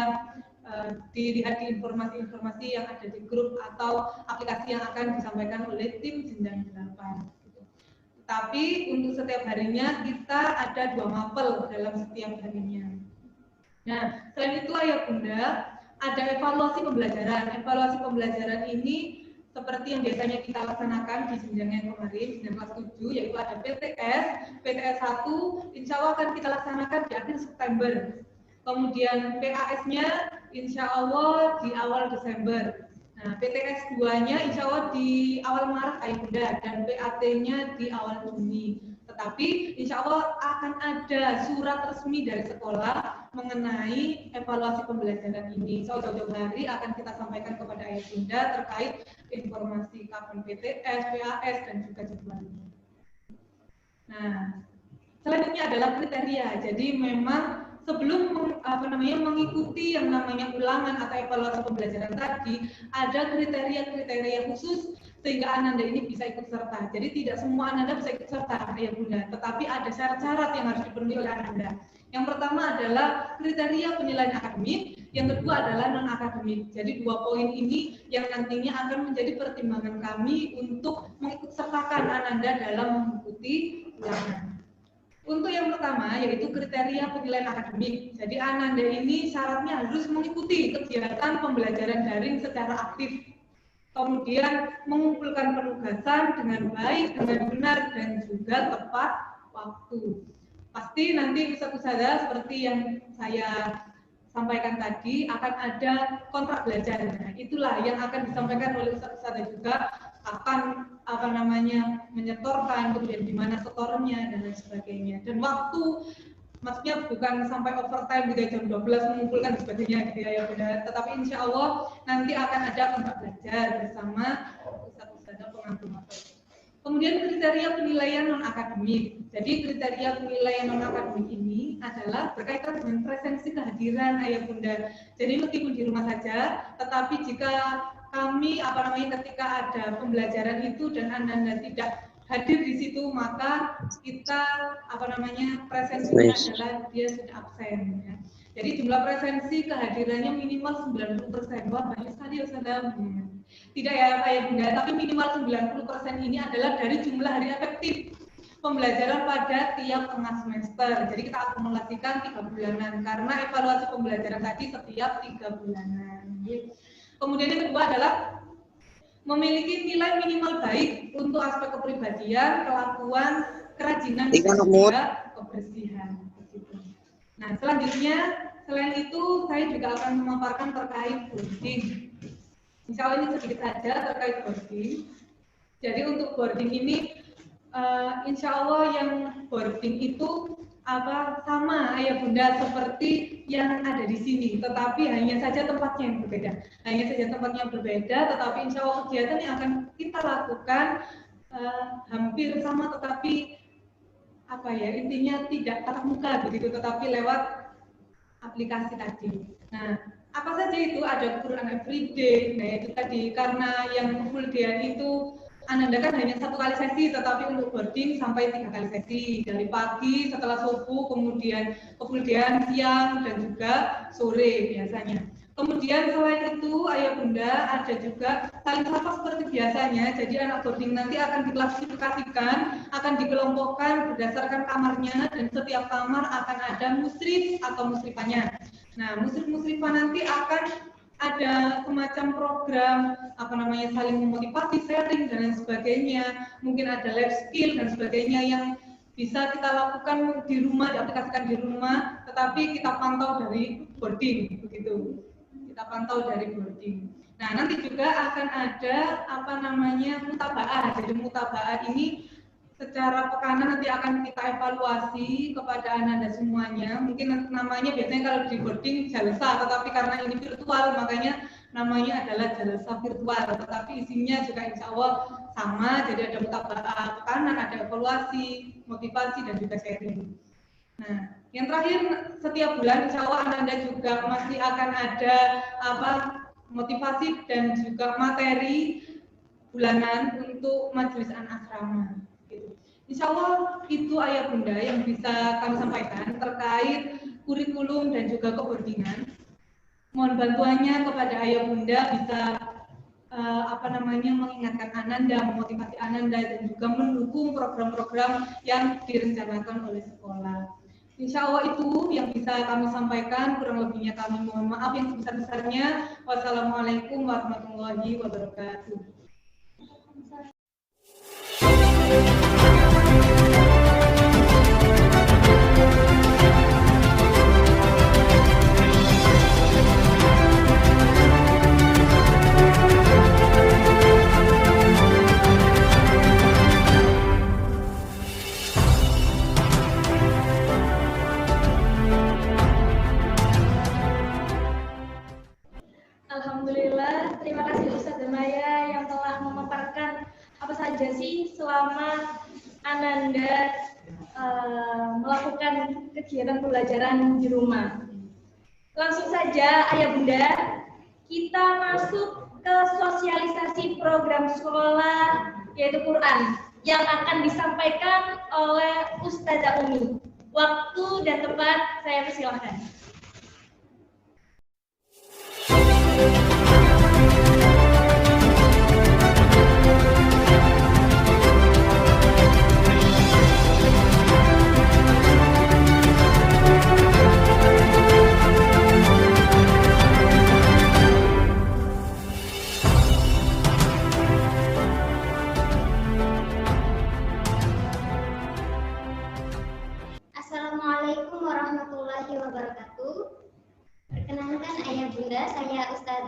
dilihat di informasi-informasi yang ada di grup atau aplikasi yang akan disampaikan oleh tim Jenjang 8 gitu. Tapi untuk setiap harinya kita ada 2 mapel dalam setiap harinya. Nah, selain itu ayah Bunda, ada evaluasi pembelajaran. Evaluasi pembelajaran ini seperti yang biasanya kita laksanakan di jenjang yang kemarin, jenjang kelas 7, yaitu ada PTS 1, insya Allah akan kita laksanakan di akhir September. Kemudian PAS-nya insya Allah di awal Desember. Nah, PTS 2-nya insya Allah di awal Maret ayah Bunda, dan PAT-nya di awal Juni. Tetapi insya Allah akan ada surat resmi dari sekolah mengenai evaluasi pembelajaran ini. Jauh-jauh hari akan kita sampaikan kepada ayah Bunda terkait informasi kapan PTS, PAS, dan juga jadwalnya. Nah, selanjutnya adalah kriteria. Jadi memang sebelum mengikuti yang namanya ulangan atau evaluasi pembelajaran tadi, ada kriteria-kriteria khusus sehingga Ananda ini bisa ikut serta. Jadi tidak semua Ananda bisa ikut serta ayah Bunda, tetapi ada syarat-syarat yang harus dipenuhi oleh Ananda. Yang pertama adalah kriteria penilaian akademik, yang kedua adalah non-akademik. Jadi 2 poin ini yang nantinya akan menjadi pertimbangan kami untuk mengikut sertakan Ananda dalam mengikuti ulangan. Untuk yang pertama yaitu kriteria penilaian akademik. Jadi Ananda ini syaratnya harus mengikuti kegiatan pembelajaran daring secara aktif. Kemudian mengumpulkan penugasan dengan baik, dengan benar dan juga tepat waktu. Pasti nanti Ustaz-Ustazah seperti yang saya sampaikan tadi akan ada kontrak belajar. Nah, itulah yang akan disampaikan oleh Ustaz-Ustazah juga, akan menyetorkan, kemudian di mana setornya dan lain sebagainya. Dan waktu maksudnya bukan sampai overtime hingga jam 12 mengumpulkan dan sebagainya gitu ya Bunda. Tetapi insya Allah nanti akan ada kontrak belajar bersama Ustaz-Ustazah pengampu materi. Kemudian kriteria penilaian non akademik. Jadi kriteria penilaian non akademik ini adalah berkaitan dengan presensi kehadiran ayah bunda. Jadi meskipun di rumah saja, tetapi jika kami ketika ada pembelajaran itu dan Anda tidak hadir di situ, maka kita presensinya adalah dia sudah absen. Ya. Jadi jumlah presensi kehadirannya minimal 90%. Wah, banyak sekali Ustazah. Tidak ya ayah bunda, tapi minimal 90% ini adalah dari jumlah hari efektif pembelajaran pada tiap tengah semester. Jadi kita akumulasikan 3 bulanan karena evaluasi pembelajaran tadi setiap 3 bulanan. Kemudian yang kedua adalah memiliki nilai minimal baik untuk aspek kepribadian, kelakuan, kerajinan, dan juga kebersihan. Nah, selanjutnya, selain itu saya juga akan memaparkan terkait boarding. Insya Allah ini sedikit saja terkait boarding. Jadi untuk boarding ini, insya Allah yang boarding itu sama ayah bunda seperti yang ada di sini, tetapi hanya saja tempatnya yang berbeda. Tetapi insya Allah kegiatan yang akan kita lakukan hampir sama, tetapi intinya tidak tatap muka begitu, tetapi lewat aplikasi tadi. Nah, apa saja itu? Ada Quran everyday. Nah, itu tadi karena yang full day itu Ananda kan hanya 1 kali sesi, tetapi untuk boarding sampai 3 kali sesi, dari pagi setelah subuh, kemudian siang dan juga sore biasanya. Kemudian selain itu ayah bunda ada juga saling sapa seperti biasanya. Jadi anak boarding nanti akan diklasifikasikan, akan dikelompokkan berdasarkan kamarnya, dan setiap kamar akan ada musrif atau musrifanya. Nah, musrif-musrifah nanti akan ada semacam program saling memotivasi, sharing dan lain sebagainya. Mungkin ada life skill dan sebagainya yang bisa kita lakukan di rumah, diaplikasikan di rumah, tetapi kita pantau dari boarding begitu. Kita pantau dari boarding. Nah, nanti juga akan ada mutabaah. Jadi mutabaah ini secara pekanan nanti akan kita evaluasi kepada Ananda semuanya. Mungkin namanya biasanya kalau di boarding jalsa, tetapi karena ini virtual makanya namanya adalah jalsa virtual. Tetapi isinya juga insya Allah sama. Jadi ada mutabaah pekanan, ada evaluasi, motivasi dan juga sharing. Nah, yang terakhir setiap bulan insya Allah Ananda juga masih akan ada motivasi dan juga materi bulanan untuk majelis anak asrama. Insya Allah itu ayah bunda yang bisa kami sampaikan terkait kurikulum dan juga keboardingan. Mohon bantuannya kepada ayah bunda bisa mengingatkan Ananda, memotivasi Ananda dan juga mendukung program-program yang direncanakan oleh sekolah. Insya Allah itu yang bisa kami sampaikan, kurang lebihnya kami mohon maaf yang sebesar-besarnya. Wassalamualaikum warahmatullahi wabarakatuh. Alhamdulillah, terima kasih Ustazah Maya yang telah memaparkan apa saja sih selama Ananda melakukan kegiatan pembelajaran di rumah. Langsung saja ayah bunda, kita masuk ke sosialisasi program sekolah yaitu Quran yang akan disampaikan oleh Ustazah Umi. Waktu dan tempat saya persilahkan.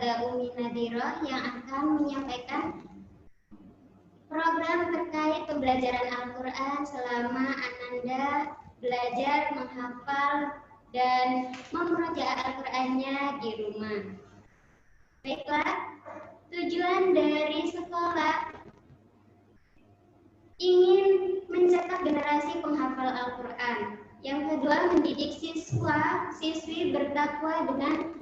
Ustazah Umi Nadhiroh yang akan menyampaikan program terkait pembelajaran Al-Quran selama Ananda belajar menghafal dan memurojaah Al-Qurannya di rumah. Baiklah, tujuan dari sekolah ingin mencetak generasi penghafal Al-Quran. Yang kedua, mendidik siswa-siswi bertakwa dengan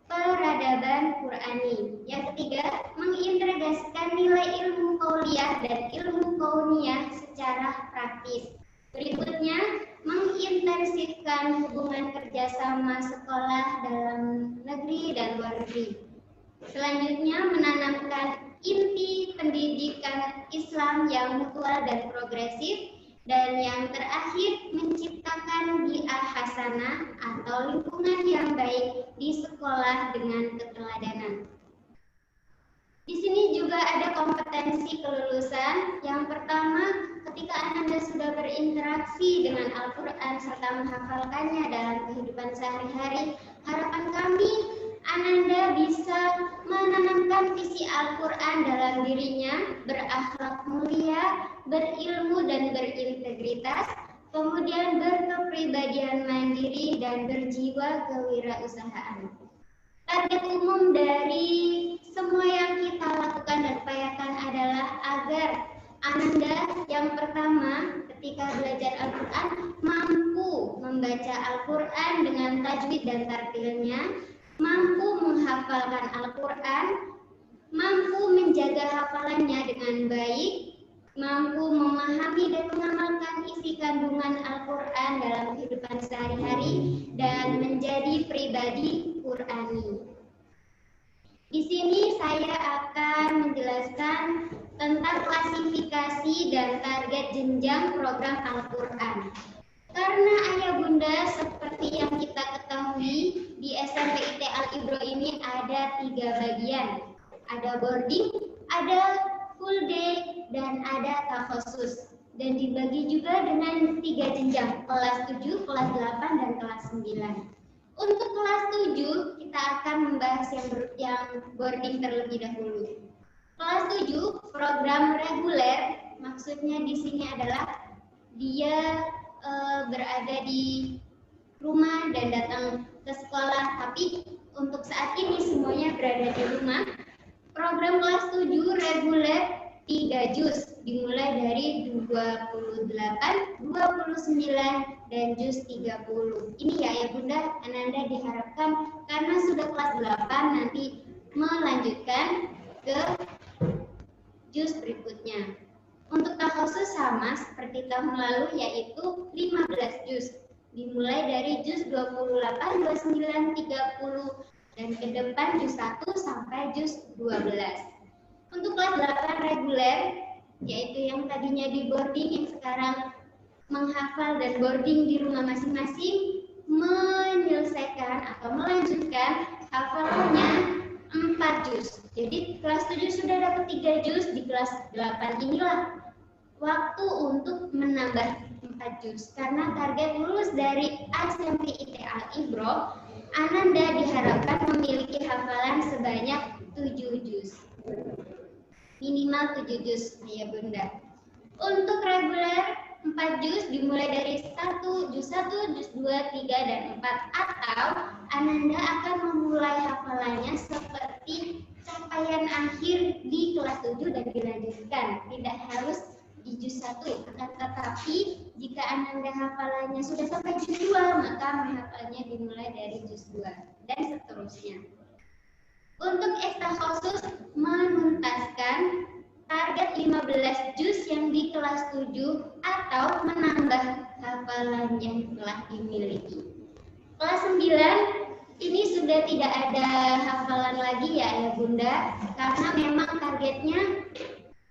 peradaban Qurani. Yang ketiga, mengintegrasikan nilai ilmu qauliyah dan ilmu kauniyah secara praktis. Berikutnya, mengintensifkan hubungan kerjasama sekolah dalam negeri dan luar negeri. Selanjutnya, menanamkan inti pendidikan Islam yang mutual dan progresif. Dan yang terakhir, menciptakan bi'ah hasanah atau lingkungan yang baik di sekolah dengan keteladanan. Di sini juga ada kompetensi kelulusan. Yang pertama, ketika Ananda sudah berinteraksi dengan Al-Quran serta menghafalkannya dalam kehidupan sehari-hari, harapan kami Ananda bisa menanamkan visi Al-Quran dalam dirinya, berakhlak mulia, berilmu dan berintegritas, kemudian berkepribadian mandiri dan berjiwa kewirausahaan. Target umum dari semua yang kita lakukan dan upayakan adalah agar Ananda yang pertama ketika belajar Al-Quran mampu membaca Al-Quran dengan tajwid dan tartilnya, mampu menghafalkan Al-Quran, mampu menjaga hafalannya dengan baik, mampu memahami dan mengamalkan isi kandungan Al-Quran dalam kehidupan sehari-hari, dan menjadi pribadi Qurani. Di sini saya akan menjelaskan tentang klasifikasi dan target jenjang program Al-Quran. Karena ayah bunda seperti yang kita ketahui di SMP IT Al-Ibro ini ada 3 bagian. Ada boarding, ada full day, dan ada takhusus. Dan dibagi juga dengan 3 jenjang, kelas 7, kelas 8, dan kelas 9. Untuk kelas 7 kita akan membahas yang boarding terlebih dahulu. Kelas 7 program reguler, maksudnya di sini adalah dia berada di rumah dan datang ke sekolah, tapi untuk saat ini semuanya berada di rumah. Program kelas 7 reguler 3 juz, dimulai dari 28, 29, dan juz 30. Ini ya ya bunda, Ananda diharapkan karena sudah kelas 8 nanti melanjutkan ke juz berikutnya. Untuk takhusus sama seperti tahun lalu, yaitu 15 juz, dimulai dari juz 28, 29, 30, dan ke depan juz 1 sampai juz 12. Untuk kelas 8 reguler, yaitu yang tadinya di boarding, yang sekarang menghafal dan boarding di rumah masing-masing, menyelesaikan atau melanjutkan hafalannya 4 juz. Jadi kelas 7 sudah dapat 3 juz, di kelas 8 inilah waktu untuk menambah 4 juz. Karena target lulus dari SMP IT Al-Ibro, Ananda diharapkan memiliki hafalan sebanyak 7 juz. Minimal 7 juz, ya bunda. Untuk reguler 4 juz dimulai dari juz 1, juz 2, 3, dan 4. Atau Ananda akan memulai hafalannya seperti capaian akhir di kelas 7 dan dilanjutkan. Tidak harus di juz 1, tetapi jika Ananda hafalannya sudah sampai juz 2, maka menghafalnya dimulai dari juz 2, dan seterusnya. Untuk takhusus menuntaskan target 15 juz yang di kelas 7 atau menambah hafalan yang telah dimiliki. Kelas 9 ini sudah tidak ada hafalan lagi ya bunda, karena memang targetnya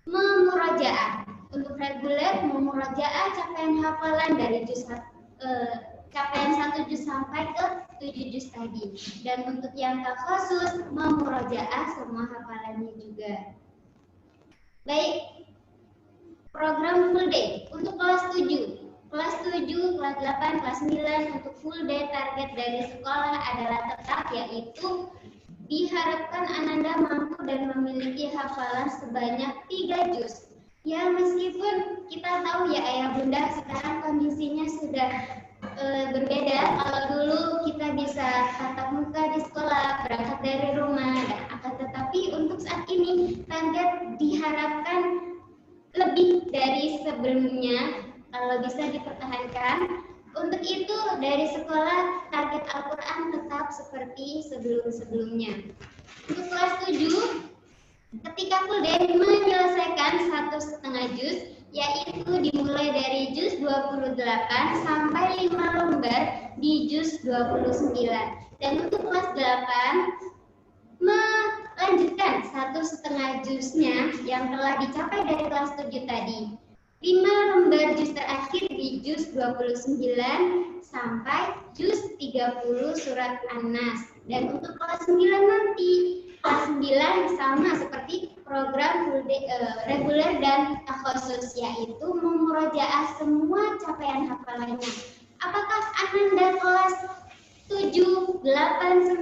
memurojaah. Untuk reguler memurojaah capaian hafalan dari juz capaian 1 juz sampai ke 7 juz tadi. Dan untuk yang takhusus memurojaah semua hafalannya juga. Baik, program full day untuk kelas 7. Kelas 7, kelas 8, kelas 9 untuk full day target dari sekolah adalah tetap, yaitu diharapkan Ananda mampu dan memiliki hafalan sebanyak 3 juz. Ya, meskipun kita tahu ya Ayah Bunda, sekarang kondisinya sudah berbeda. Kalau dulu kita bisa tatap muka di sekolah, berangkat dari rumah, dan akan tetapi untuk saat ini target diharapkan lebih dari sebelumnya kalau bisa dipertahankan. Untuk itu dari sekolah target Al-Quran tetap seperti sebelum-sebelumnya. Untuk kelas 7, ketika full day menyelesaikan 1,5 juz, yaitu dimulai dari juz 28 sampai 5 lembar di juz 29. Dan untuk kelas 8 melanjutkan 1,5 juznya yang telah dicapai dari kelas 7 tadi. 5 lembar juz terakhir di juz 29 sampai juz 30 surat An-Nas. Dan untuk kelas 9 nanti, kelas 9 sama seperti program reguler dan khusus, yaitu memurojaah semua capaian hafalannya. Apakah Ananda kelas 7, 8,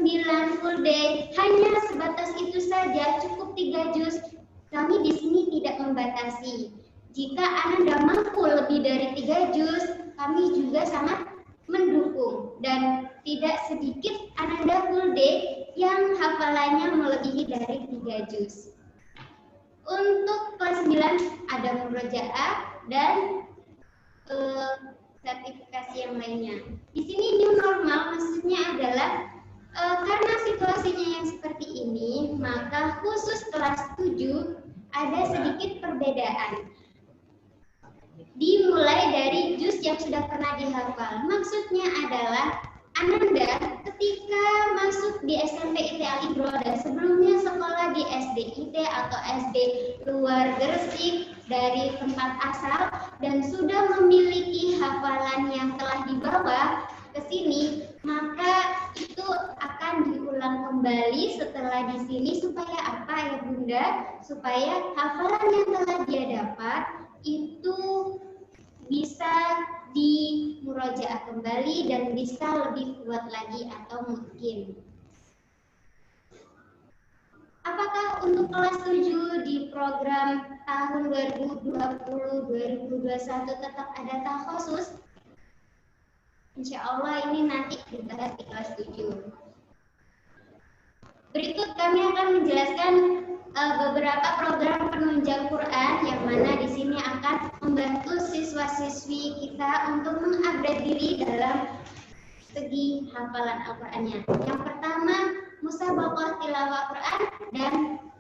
9 full day hanya sebatas itu saja, cukup 3 juz? Kami di sini tidak membatasi. Jika Ananda mampu lebih dari 3 juz, kami juga sangat mendukung, dan tidak sedikit Ananda full day yang hafalannya melebihi dari 3 juz. Untuk kelas 9 ada murojaah dan sertifikasi yang lainnya. Di sini new normal maksudnya adalah karena situasinya yang seperti ini, maka khusus kelas 7 ada sedikit perbedaan. Dimulai dari juz yang sudah pernah dihafal. Maksudnya adalah Ananda ketika masuk di SMP IT Al-Ibro dan sebelumnya sekolah di SD IT atau SD luar Gresik dari tempat asal dan sudah memiliki hafalan yang telah dibawa ke sini, maka itu akan diulang kembali setelah di sini supaya apa ya Bunda? Supaya hafalan yang telah dia dapat itu bisa dimurojaah kembali dan bisa lebih kuat lagi atau mungkin. Apakah untuk kelas 7 di program tahun 2020-2021 tetap ada takhusus? Insya Allah ini nanti dibahas di kelas 7. Berikut kami akan menjelaskan beberapa program penunjang Quran yang mana di sini akan membantu siswa-siswi kita untuk mengupgrade diri dalam segi hafalan Al-Qur'annya. Yang pertama, musabaqah tilawah Quran dan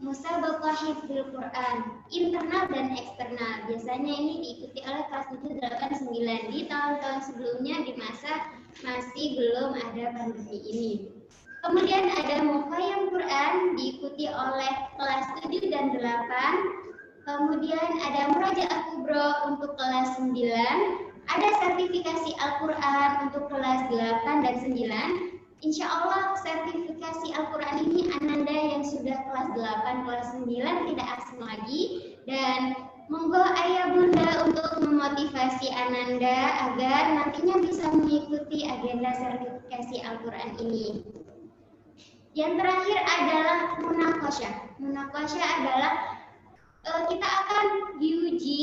musabaqah hifdzul Quran, internal dan eksternal. Biasanya ini diikuti oleh kelas 7, 8, 9. Di tahun-tahun sebelumnya di masa masih belum ada pandemi ini. Kemudian ada Muqayyam Quran diikuti oleh kelas 7 dan 8. Kemudian ada Murajaah Kubro untuk kelas 9. Ada sertifikasi Al-Quran untuk kelas 8 dan 9. Insya Allah sertifikasi Al-Quran ini Ananda yang sudah kelas 8, kelas 9 tidak asing lagi. Dan monggo Ayah Bunda untuk memotivasi Ananda agar nantinya bisa mengikuti agenda sertifikasi Al-Quran ini. Yang terakhir adalah munaqasyah. Munaqasyah adalah kita akan diuji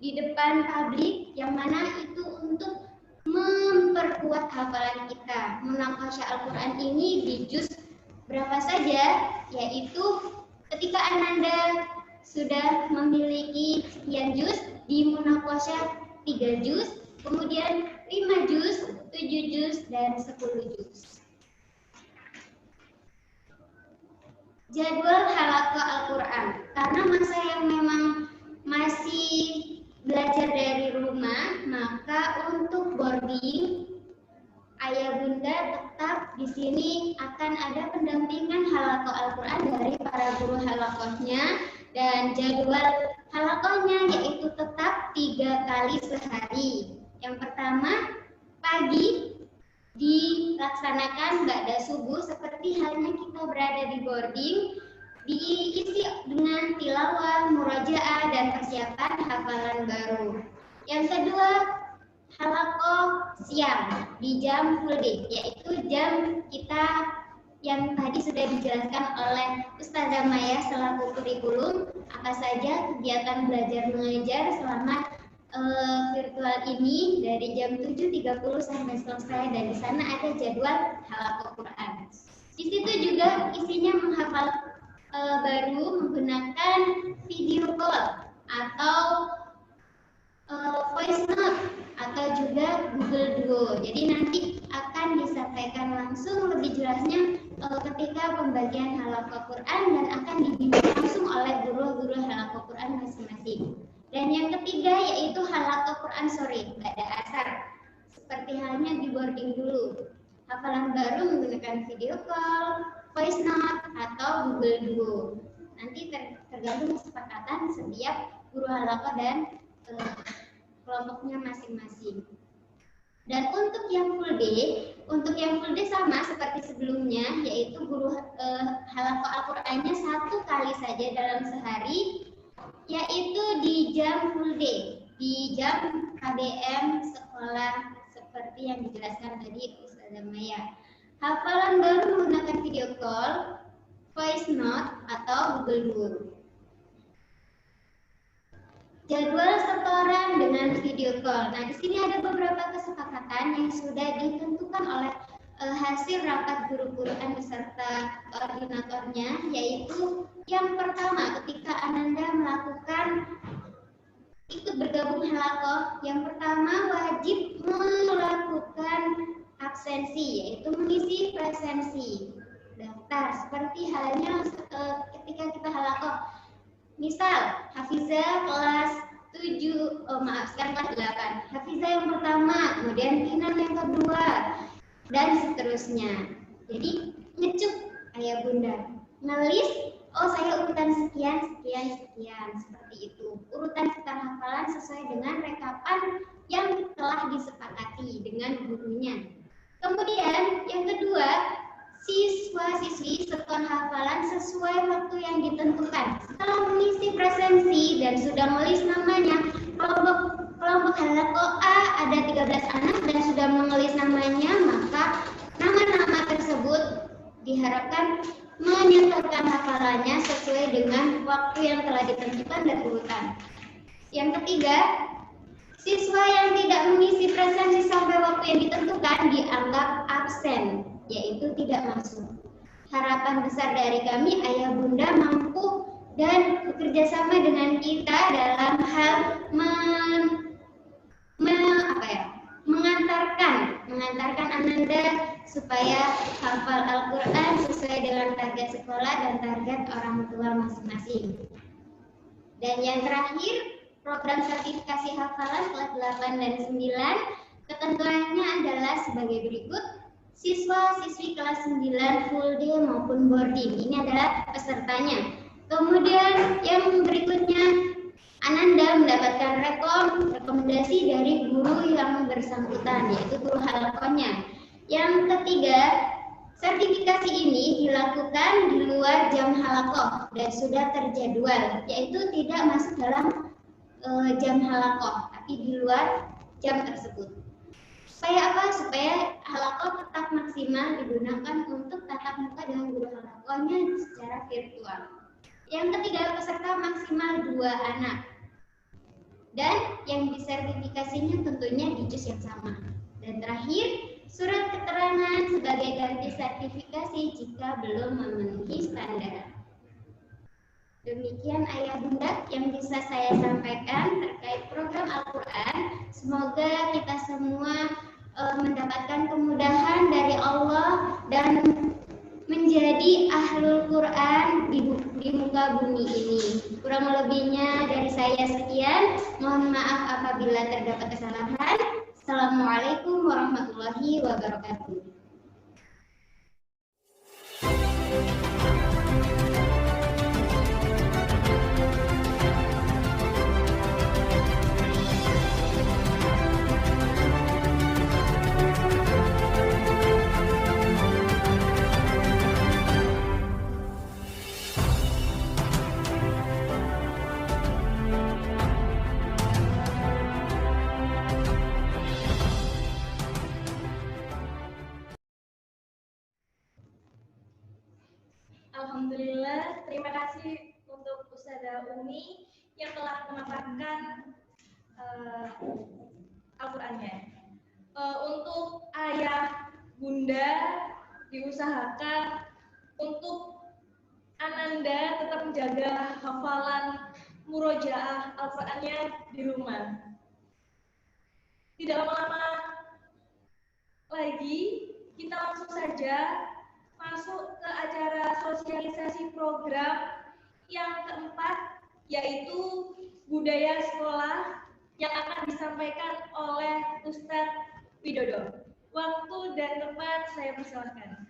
di depan publik yang mana itu untuk memperkuat hafalan kita. Munaqasyah Al-Quran ini di juz berapa saja, yaitu ketika Ananda sudah memiliki sekian juz, di munaqasyah 3 juz, kemudian 5 juz, 7 juz, dan 10 juz. Jadwal halaqah Al-Quran, karena masa yang memang masih belajar dari rumah, maka untuk boarding Ayah Bunda tetap di sini akan ada pendampingan halaqah Al-Quran dari para guru halaqahnya, dan jadwal halaqahnya yaitu tetap 3 kali sehari. Yang pertama pagi dilaksanakan ba'da subuh seperti halnya kita berada di boarding, diisi dengan tilawah, murojaah, dan persiapan hafalan baru. Yang kedua, halaqah siang di jam full day, yaitu jam kita yang tadi sudah dijelaskan oleh Ustazah Maya selaku kurikulum, apa saja kegiatan belajar mengajar selama virtual ini dari jam 7.30 sampai selesai, dan di sana ada jadwal halaqah Quran. Di situ juga isinya menghafal baru menggunakan video call atau voice note atau juga Google Duo. Jadi nanti akan disampaikan langsung lebih jelasnya ketika pembagian halaqah Quran, dan akan dibimbing langsung oleh guru-guru halaqah Quran masing-masing. Dan yang ketiga yaitu halaqah Quran sore pada asar. Seperti halnya di boarding dulu. Hafalan baru menggunakan video call, voice note atau Google Duo. Nanti tergantung kesepakatan setiap guru halaqah dan kelompoknya masing-masing. Dan untuk yang full day sama seperti sebelumnya, yaitu guru halaqah Al-Qur'annya 1 kali saja dalam sehari, yaitu di jam full day, di jam KBM sekolah seperti yang dijelaskan tadi Ustazah Maya. Hafalan baru menggunakan video call, voice note atau Google Duo. Jadwal setoran dengan video call. Nah, di sini ada beberapa kesepakatan yang sudah ditentukan oleh hasil rapat guru Quran beserta koordinatornya, yaitu yang pertama ketika Ananda melakukan ikut bergabung halaqah, yang pertama wajib melakukan absensi, yaitu mengisi presensi daftar seperti halnya ketika kita halaqah. Misal, Hafizah kelas 7, sekarang kelas 8. Hafizah yang pertama, kemudian Kinan yang kedua, dan seterusnya. Jadi, ngecuk ayah bunda. Ngelis, saya urutan sekian, seperti itu. Urutan setar hafalan sesuai dengan rekapan yang telah disepakati dengan gurunya. Kemudian, yang kedua, siswa-siswi setor hafalan sesuai waktu yang ditentukan. Setelah mengisi presensi dan sudah menulis namanya, kelompok halaqah A ada 13 anak dan sudah menulis namanya, maka nama-nama tersebut diharapkan menyetorkan hafalannya sesuai dengan waktu yang telah ditentukan dan urutan. Yang ketiga, siswa yang tidak mengisi presensi sampai waktu yang ditentukan dianggap absen, yaitu tidak masuk. Harapan besar dari kami, ayah bunda mampu dan bekerja sama dengan kita dalam hal mengantarkan Ananda supaya hafal Al-Quran sesuai dengan target sekolah dan target orang tua masing-masing. Dan yang terakhir, program sertifikasi hafalan kelas 8 dan 9 ketentuannya adalah sebagai berikut. Siswa-siswi kelas 9 full day maupun boarding, ini adalah pesertanya. Kemudian yang berikutnya, Ananda mendapatkan rekomendasi dari guru yang bersangkutan, yaitu guru halaqahnya. Yang ketiga, sertifikasi ini dilakukan di luar jam halaqah dan sudah terjadwal, yaitu tidak masuk dalam jam halaqah, tapi di luar jam tersebut. Supaya apa? Supaya halaqah tetap maksimal digunakan untuk tatap muka dengan guru halaqahnya secara virtual. Yang ketiga, peserta maksimal 2 anak. Dan yang disertifikasinya tentunya di juz yang sama. Dan terakhir, surat keterangan sebagai ganti sertifikasi jika belum memenuhi standar. Demikian ayah bunda yang bisa saya sampaikan terkait program Al-Quran. Semoga kita semua mendapatkan kemudahan dari Allah dan menjadi ahlul Quran di muka bumi ini. Kurang lebihnya dari saya sekian. Mohon maaf apabila terdapat kesalahan. Assalamualaikum warahmatullahi wabarakatuh. kasih untuk Ustazah Umi yang telah memaparkan Al-Qur'annya. Untuk ayah bunda diusahakan untuk Ananda tetap menjaga hafalan murojaah Al-Qur'annya di rumah. Tidak lama-lama lagi, kita langsung saja masuk ke acara sosialisasi program yang keempat, yaitu budaya sekolah yang akan disampaikan oleh Ustadz Widodo. Waktu dan tempat saya persilahkan.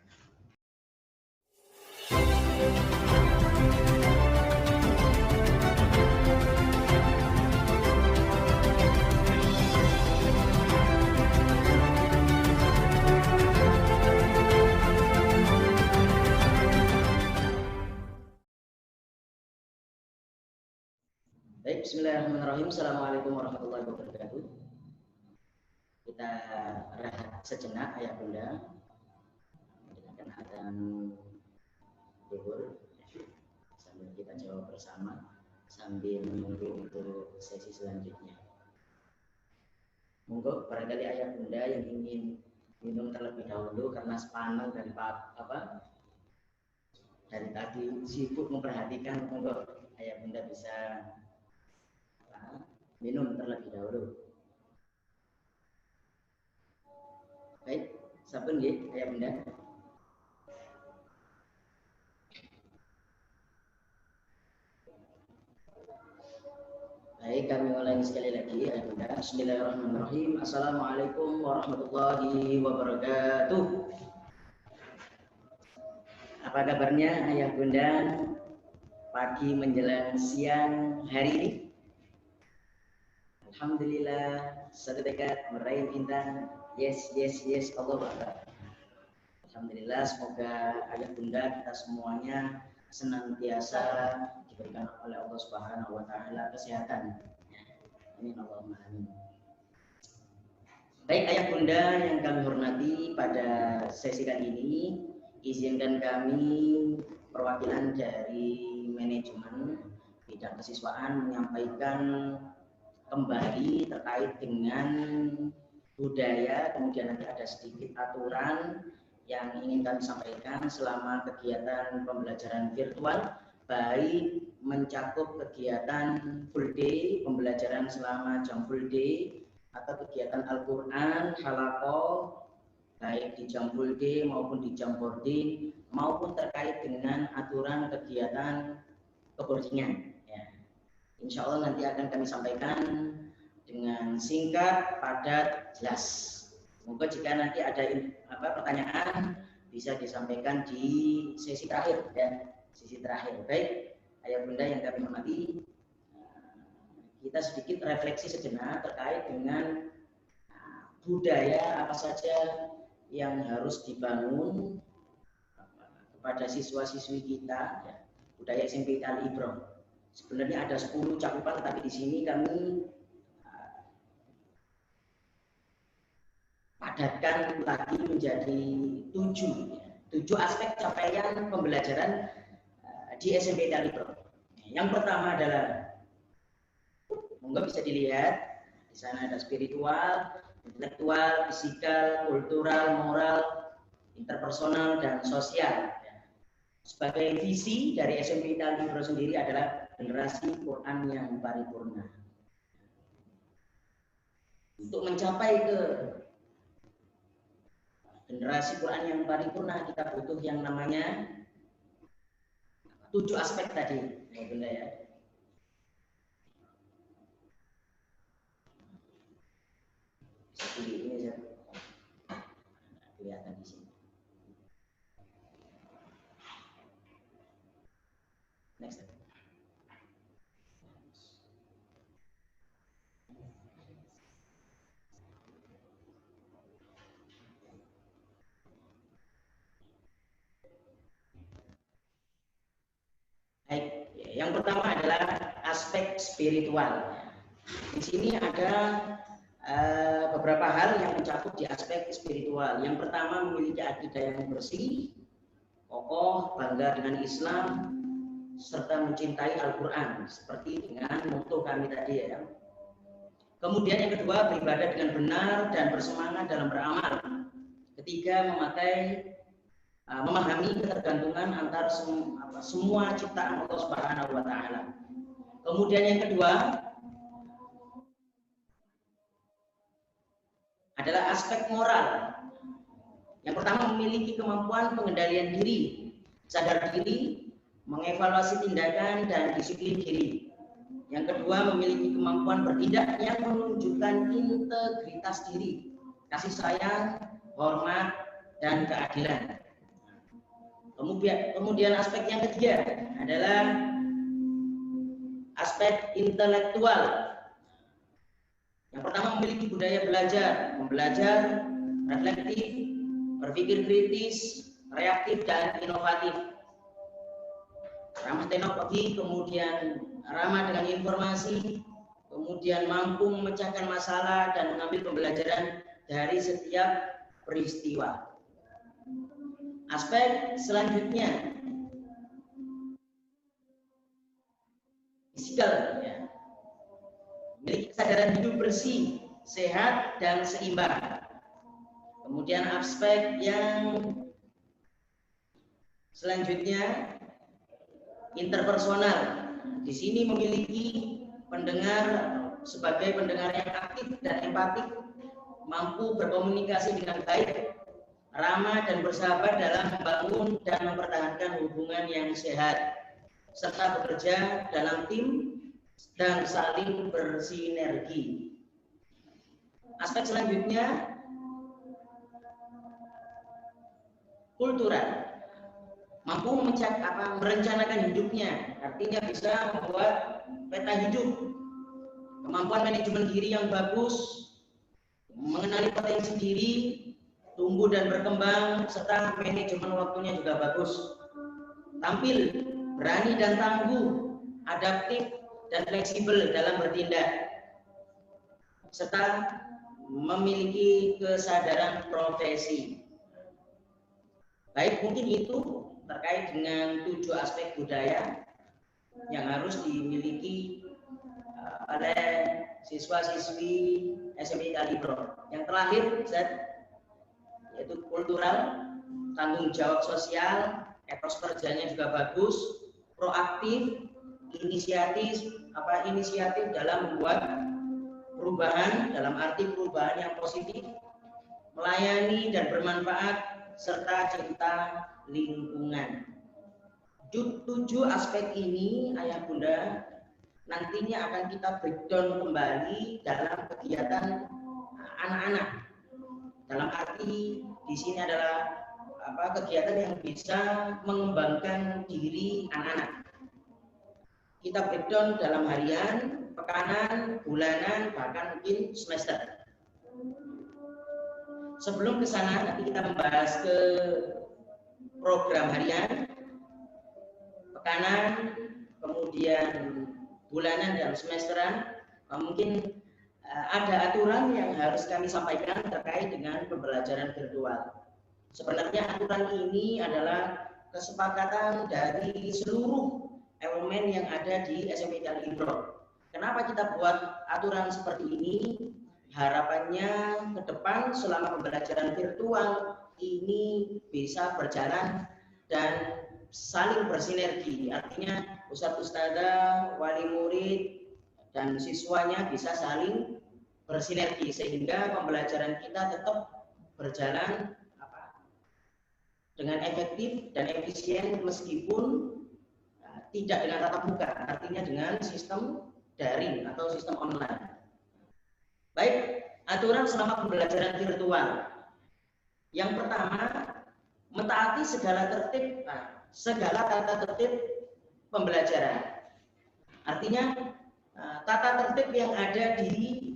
Baik, bismillahirrahmanirrahim. Assalamualaikum warahmatullahi wabarakatuh. Kita rehat sejenak ayah bunda. Kita akan adzan zuhur sambil kita jawab bersama sambil menunggu untuk sesi selanjutnya. Monggo barangkali ayah bunda yang ingin minum terlebih dahulu karena sepaneng dari dari tadi sibuk memperhatikan, monggo ayah bunda bisa minum terlebih dahulu. Baik, sampun nggih ayah bunda. Baik, kami ulangi sekali lagi ayah bunda. Bismillahirrahmanirrahim. Assalamualaikum warahmatullahi wabarakatuh. Apa kabarnya ayah bunda pagi menjelang siang hari ini? Alhamdulillah, satu dekat meraih bintang. Yes, Allah Akbar. Alhamdulillah, semoga ayah bunda kita semuanya senantiasa diberikan oleh Allah Subhanahu wa taala kesehatan. Amin Allahumma amin. Baik ayah bunda yang kami hormati, pada sesi kali ini izinkan kami perwakilan dari manajemen bidang kesiswaan menyampaikan kembali terkait dengan budaya, kemudian nanti ada sedikit aturan yang ingin kami sampaikan selama kegiatan pembelajaran virtual, baik mencakup kegiatan full day, pembelajaran selama jam full day, atau kegiatan Al-Quran, halaqah, baik di jam full day maupun di jam boarding, maupun terkait dengan aturan kegiatan keboardingan. Insya Allah nanti akan kami sampaikan dengan singkat, padat, jelas. Semoga jika nanti ada pertanyaan bisa disampaikan di sesi terakhir, sesi terakhir. Baik, ayah bunda yang kami hormati, kita sedikit refleksi sejenak terkait dengan budaya apa saja yang harus dibangun kepada siswa-siswi kita, budaya SMP Al-Ibrah. Sebenarnya ada 10 cakupan, tetapi di sini kami padatkan lagi menjadi 7 aspek capaian pembelajaran di SMP Al-Ibrah. Yang pertama adalah, monggo bisa dilihat di sana ada spiritual, intelektual, fisikal, kultural, moral, interpersonal, dan sosial. Sebagai visi dari SMP Al-Ibrah sendiri adalah generasi Quran yang paripurna. Untuk mencapai ke generasi Quran yang paripurna, kita butuh yang namanya 7 aspek tadi, ya bunda ya. Seperti ini ya, kelihatan di sini. Next. Baik, yang pertama adalah aspek spiritual. Di sini ada beberapa hal yang mencakup di aspek spiritual. Yang pertama, memiliki akidah yang bersih, kokoh, bangga dengan Islam, serta mencintai Al-Quran, seperti dengan motto kami tadi ya. Kemudian yang kedua, beribadah dengan benar dan bersemangat dalam beramal. Ketiga, memahami ketergantungan antar semua ciptaan Allah Subhanahu wa taala. Kemudian yang kedua adalah aspek moral. Yang pertama, memiliki kemampuan pengendalian diri, sadar diri, mengevaluasi tindakan dan disiplin diri. Yang kedua, memiliki kemampuan bertindak yang menunjukkan integritas diri, kasih sayang, hormat, dan keadilan. Kemudian aspek yang ketiga adalah aspek intelektual. Yang pertama, memiliki budaya belajar, reflektif, berpikir kritis, reaktif, dan inovatif. Ramah teknologi, kemudian ramah dengan informasi, kemudian mampu memecahkan masalah dan mengambil pembelajaran dari setiap peristiwa. Aspek selanjutnya, fisikal, ya. Memiliki kesadaran hidup bersih, sehat, dan seimbang. Kemudian aspek yang selanjutnya, interpersonal. Di sini memiliki pendengar sebagai pendengar yang aktif dan empatik, mampu berkomunikasi dengan baik, ramah dan bersahabat dalam membangun dan mempertahankan hubungan yang sehat, serta bekerja dalam tim dan saling bersinergi. Aspek selanjutnya, kultural. Mampu merencanakan hidupnya, artinya bisa membuat peta hidup, kemampuan manajemen diri yang bagus, mengenali potensi diri, tumbuh dan berkembang, serta manajemen waktunya juga bagus. Tampil, berani dan tangguh, adaptif dan fleksibel dalam bertindak, serta memiliki kesadaran profesi. Baik, mungkin itu terkait dengan 7 aspek budaya yang harus dimiliki oleh siswa-siswi SMP Kalibro. Yang terakhir, yaitu kultural, tanggung jawab sosial, etos kerjanya juga bagus, proaktif, inisiatif dalam membuat perubahan, dalam arti perubahan yang positif, melayani dan bermanfaat, serta cinta lingkungan. 7 aspek ini, ayah bunda, nantinya akan kita breakdown kembali dalam kegiatan anak-anak. Dalam arti di sini adalah kegiatan yang bisa mengembangkan diri anak-anak. Kita breakdown dalam harian, pekanan, bulanan, bahkan mungkin semester. Sebelum ke sana, nanti kita membahas ke program harian, pekanan, kemudian bulanan dan semesteran. Mungkin ada aturan yang harus kami sampaikan terkait dengan pembelajaran virtual. Sebenarnya aturan ini adalah kesepakatan dari seluruh elemen yang ada di SMP Kalibro. Kenapa kita buat aturan seperti ini? Harapannya ke depan selama pembelajaran virtual ini bisa berjalan dan saling bersinergi. Artinya ustadz-ustadzah, wali murid, dan siswanya bisa saling bersinergi sehingga pembelajaran kita tetap berjalan dengan efektif dan efisien meskipun tidak dengan tatap muka, artinya dengan sistem daring atau sistem online. Baik, aturan selama pembelajaran virtual. Yang pertama, mentaati segala tata tertib pembelajaran. Artinya tata tertib yang ada di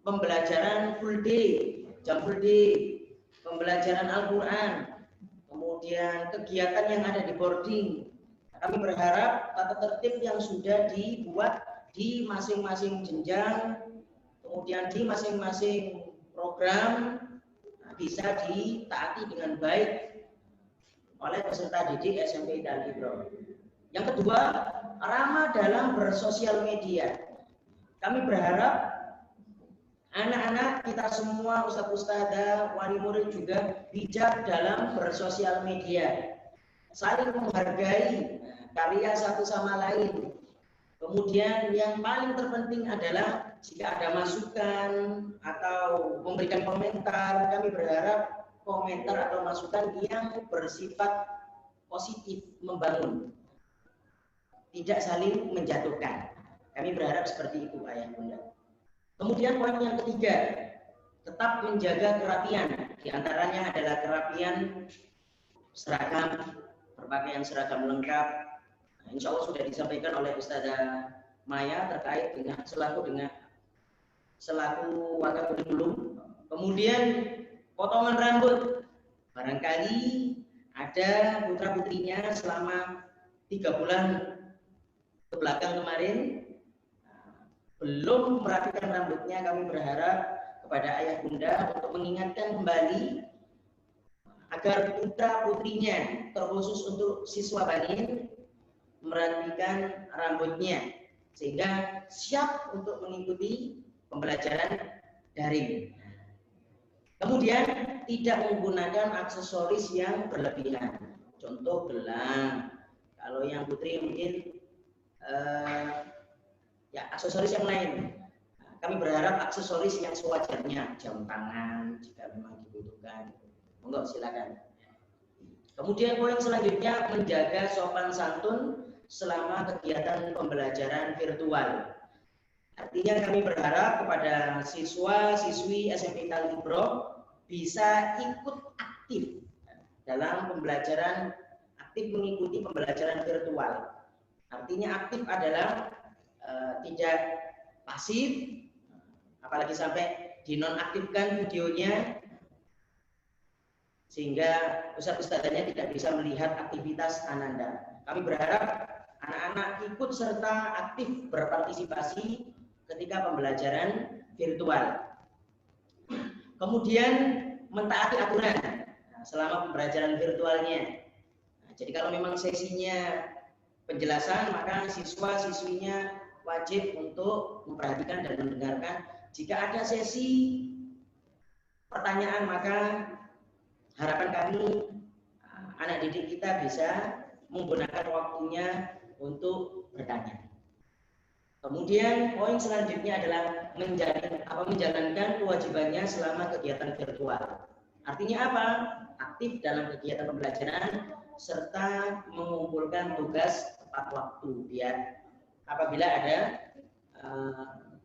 pembelajaran full day, jam full day, pembelajaran Al-Quran, kemudian kegiatan yang ada di boarding. Kami berharap tata tertib yang sudah dibuat di masing-masing jenjang, kemudian di masing-masing program bisa ditaati dengan baik oleh peserta didik SMP Kalibro. Yang kedua, ramah dalam bersosial media. Kami berharap anak-anak kita semua, ustadz-ustadzah, wali murid juga bijak dalam bersosial media, saling menghargai karya satu sama lain. Kemudian yang paling terpenting adalah jika ada masukan atau memberikan komentar, kami berharap komentar atau masukan yang bersifat positif, membangun, tidak saling menjatuhkan. Kami berharap seperti itu, ayah bunda. Kemudian poin yang ketiga, tetap menjaga kerapian. Di antaranya adalah kerapian seragam, berpakaian seragam lengkap. Nah, insya Allah sudah disampaikan oleh Ustazah Maya terkait dengan selaku wakil kurikulum. Kemudian potongan rambut, barangkali ada putra putrinya selama 3 bulan ke belakang kemarin belum merapikan rambutnya. Kami berharap kepada ayah bunda untuk mengingatkan kembali agar putra putrinya, terkhusus untuk siswa banin, merapikan rambutnya sehingga siap untuk mengikuti pembelajaran daring. Kemudian tidak menggunakan aksesoris yang berlebihan, contoh gelang. Kalau yang putri mungkin ya aksesoris yang lain. Kami berharap aksesoris yang sewajarnya, jam tangan jika memang dibutuhkan. Monggo silakan. Kemudian poin selanjutnya, menjaga sopan santun selama kegiatan pembelajaran virtual. Artinya kami berharap kepada siswa-siswi SMP Talibro bisa ikut aktif dalam pembelajaran, aktif mengikuti pembelajaran virtual. Artinya aktif adalah tidak pasif, apalagi sampai dinonaktifkan videonya sehingga ustadz-ustadzanya tidak bisa melihat aktivitas Ananda. Kami berharap anak-anak ikut serta aktif berpartisipasi ketika pembelajaran virtual. Kemudian mentaati aturan selama pembelajaran virtualnya. Jadi kalau memang sesinya penjelasan, maka siswa-siswinya wajib untuk memperhatikan dan mendengarkan. Jika ada sesi pertanyaan, maka harapan kami anak didik kita bisa menggunakan waktunya untuk bertanya. Kemudian poin selanjutnya adalah menjalankan kewajibannya selama kegiatan virtual. Artinya apa? Aktif dalam kegiatan pembelajaran serta mengumpulkan tugas tepat waktu, biar apabila ada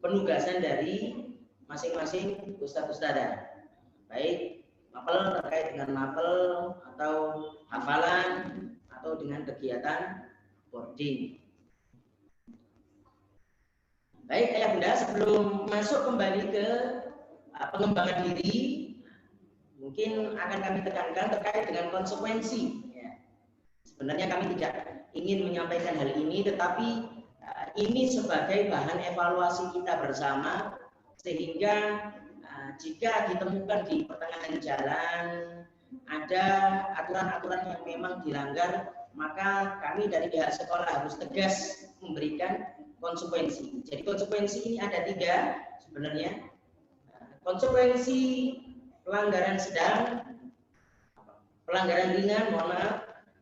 penugasan dari masing-masing ustadz-ustadzah, baik mapel terkait dengan mapel atau hafalan atau dengan kegiatan boarding. Baik ayah bunda, sebelum masuk kembali ke pengembangan diri, mungkin akan kami tekankan terkait dengan konsekuensi. Sebenarnya kami tidak ingin menyampaikan hal ini, tetapi ini sebagai bahan evaluasi kita bersama, sehingga jika ditemukan di pertengahan jalan ada aturan-aturan yang memang dilanggar, maka kami dari pihak sekolah harus tegas memberikan konsekuensi. Jadi konsekuensi ini ada 3 sebenarnya. Konsekuensi pelanggaran sedang, pelanggaran ringan,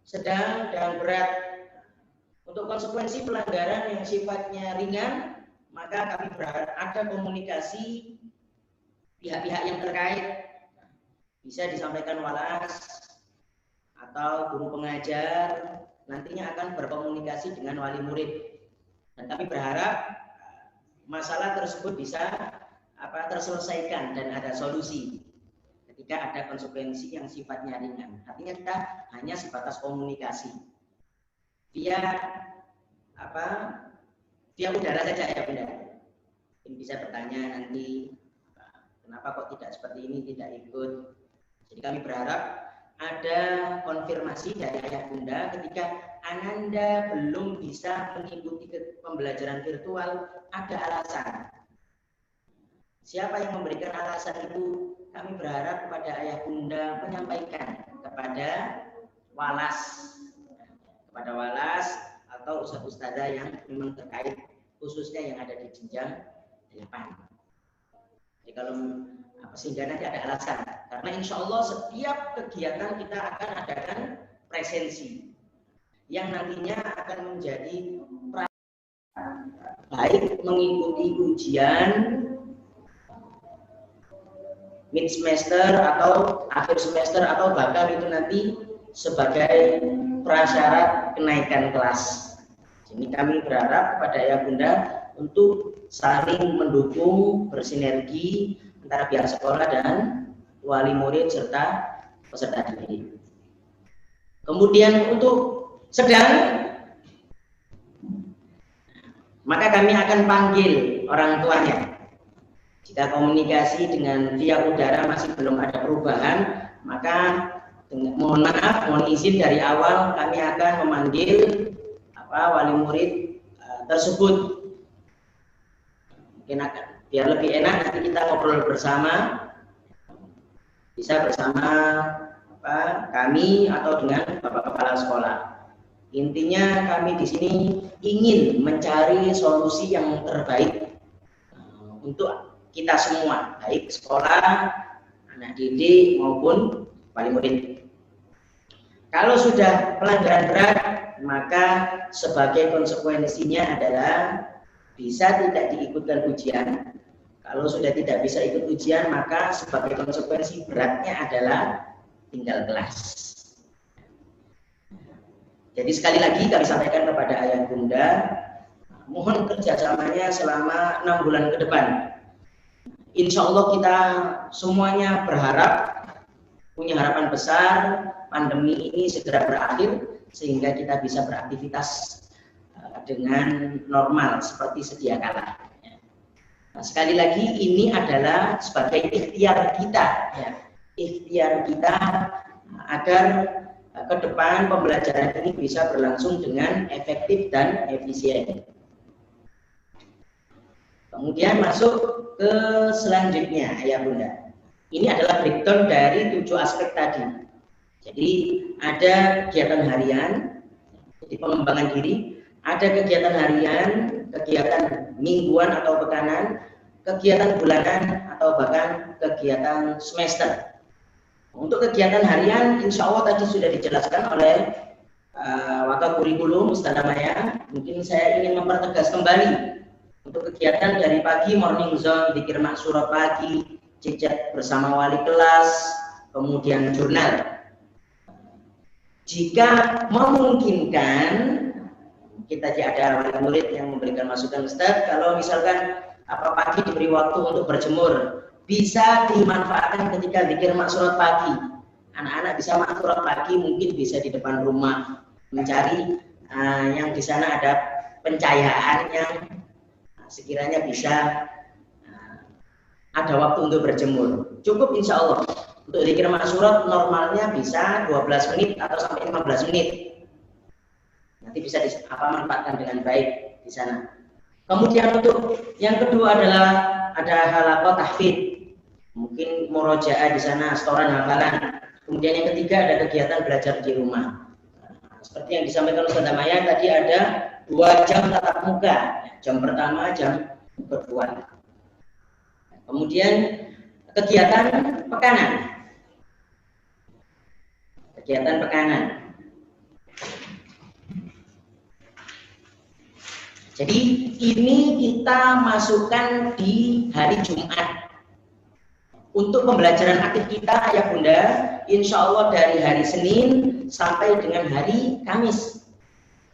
sedang dan berat. Untuk konsekuensi pelanggaran yang sifatnya ringan, maka kami berharap ada komunikasi pihak-pihak yang terkait, bisa disampaikan walas atau guru pengajar, nantinya akan berkomunikasi dengan wali murid. Dan kami berharap masalah tersebut bisa terselesaikan dan ada solusi ketika ada konsekuensi yang sifatnya ringan. Artinya kita hanya sebatas komunikasi via udara saja ya bunda. Mungkin bisa bertanya nanti kenapa kok tidak seperti ini, tidak ikut. Jadi kami berharap ada konfirmasi dari ayah bunda ketika Ananda belum bisa mengikuti pembelajaran virtual, ada alasan. Siapa yang memberikan alasan itu? Kami berharap kepada ayah bunda menyampaikan kepada walas atau ustadz-ustadzah yang memang terkait khususnya yang ada di jenjang 8. Jadi kalau sehingga nanti ada alasan, karena insya Allah setiap kegiatan kita akan adakan presensi yang nantinya akan menjadi baik mengikuti ujian mid semester atau akhir semester atau bahkan itu nanti sebagai prasyarat kenaikan kelas. Jadi kami berharap kepada Ayah Bunda untuk saling mendukung, bersinergi antara pihak sekolah dan wali murid serta peserta didik. Kemudian untuk sedang, maka kami akan panggil orang tuanya. Jika komunikasi dengan via udara masih belum ada perubahan, maka mohon maaf, mohon izin dari awal kami akan memanggil wali murid tersebut. Mungkin akan biar lebih enak nanti kita ngobrol bersama, bisa bersama kami atau dengan Bapak Kepala Sekolah. Intinya kami di sini ingin mencari solusi yang terbaik untuk kita semua, baik sekolah, anak didik maupun wali murid. Kalau sudah pelanggaran berat, maka sebagai konsekuensinya adalah bisa tidak diikutkan ujian. Kalau sudah tidak bisa ikut ujian, maka sebagai konsekuensi beratnya adalah tinggal kelas. Jadi sekali lagi kami sampaikan kepada Ayah Bunda, mohon kerjasamanya selama 6 bulan ke depan. Insya Allah kita semuanya berharap, punya harapan besar, pandemi ini segera berakhir sehingga kita bisa beraktivitas dengan normal seperti sedia kala. Nah, sekali lagi ini adalah sebagai ikhtiar kita, ya. Ikhtiar kita agar ke depan pembelajaran ini bisa berlangsung dengan efektif dan efisien. Kemudian masuk ke selanjutnya, Ayah Bunda. Ini adalah breakdown dari 7 aspek tadi. Jadi ada kegiatan harian, jadi pengembangan diri, ada kegiatan harian, kegiatan mingguan atau pekanan, kegiatan bulanan atau bahkan kegiatan semester. Untuk kegiatan harian, insya Allah tadi sudah dijelaskan oleh Wakil Kurikulum Ustazah Maya. Mungkin saya ingin mempertegas kembali. Untuk kegiatan dari pagi, morning zone, zikir maksurat pagi, jejak bersama wali kelas, kemudian jurnal. Jika memungkinkan, kita ada wali murid yang memberikan masukan, Ustaz, kalau misalkan pagi diberi waktu untuk berjemur, bisa dimanfaatkan ketika zikir maksurat pagi. Anak-anak bisa maksurat pagi, mungkin bisa di depan rumah mencari yang di sana ada pencahayaan yang sekiranya bisa ada waktu untuk berjemur. Cukup insya Allah. Untuk zikir maksurat normalnya bisa 12 menit atau sampai 15 menit. Nanti bisa manfaatkan dengan baik di sana. Kemudian untuk yang kedua adalah ada halaqah tahfidz. Mungkin murojaah di sana, setoran hafalan. Kemudian yang ketiga ada kegiatan belajar di rumah. Seperti yang disampaikan Ustazah Maya tadi ada 2 jam tatap muka. Jam pertama, jam kedua. Kemudian kegiatan pekanan. Kegiatan pekanan. Jadi ini kita masukkan di hari Jumat. Untuk pembelajaran aktif kita ya Bunda, insya Allah dari hari Senin sampai dengan hari Kamis.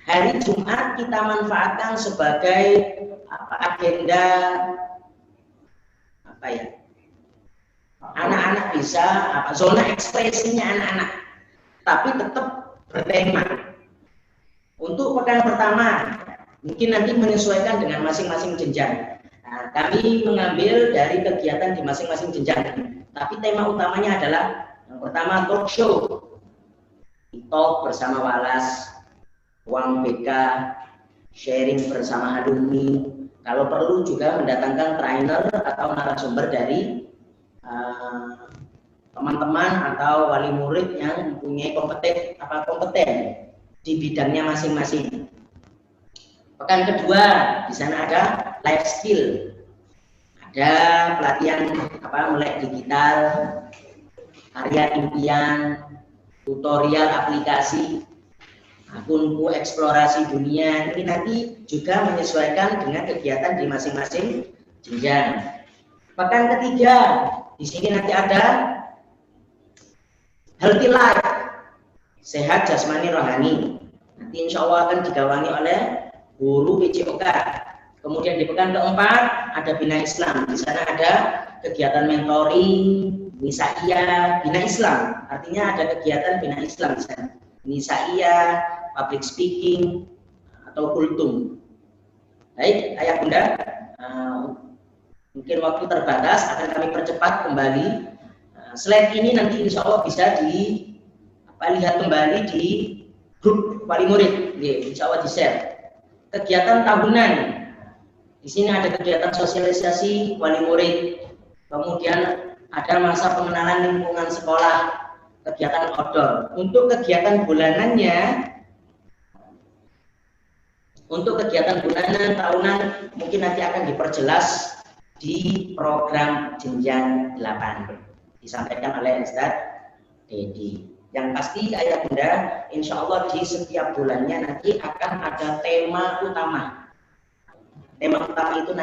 Hari Jumat kita manfaatkan sebagai agenda anak-anak bisa zona ekspresinya anak-anak, tapi tetap bertema. Untuk pekan pertama mungkin nanti menyesuaikan dengan masing-masing jenjang. Nah, kami mengambil dari kegiatan di masing-masing jenjang, tapi tema utamanya adalah yang pertama talk show, talk bersama Walas, uang BK, sharing bersama alumni. Kalau perlu juga mendatangkan trainer atau narasumber dari teman-teman atau wali murid yang mempunyai kompeten di bidangnya masing-masing. Pekan kedua di sana ada life skill, ada pelatihan melek digital, karya impian, tutorial aplikasi, kunku eksplorasi dunia. Ini nanti juga menyesuaikan dengan kegiatan di masing-masing jenjang. Pekan ketiga di sini nanti ada healthy life, sehat jasmani rohani. Nanti insya Allah akan digawangi oleh guru PJOK. Kemudian di pekan keempat ada bina Islam. Di sana ada kegiatan mentoring, nisaiya, bina Islam. Artinya ada kegiatan bina Islam di sana. Nisaiya, public speaking, atau kultum. Baik, ayah bunda, mungkin waktu terbatas akan kami percepat kembali. Slide ini nanti insya Allah bisa dilihat kembali di grup wali murid, insya Allah di share. Kegiatan tahunan, di sini ada kegiatan sosialisasi wali murid, kemudian ada masa pengenalan lingkungan sekolah, kegiatan outdoor. Untuk kegiatan bulanannya, untuk kegiatan bulanan, tahunan, mungkin nanti akan diperjelas di program jenjang 8 disampaikan oleh Ustaz Dedi. Yang pasti ayah bunda, insya Allah di setiap bulannya nanti akan ada tema utama. Tema utama itu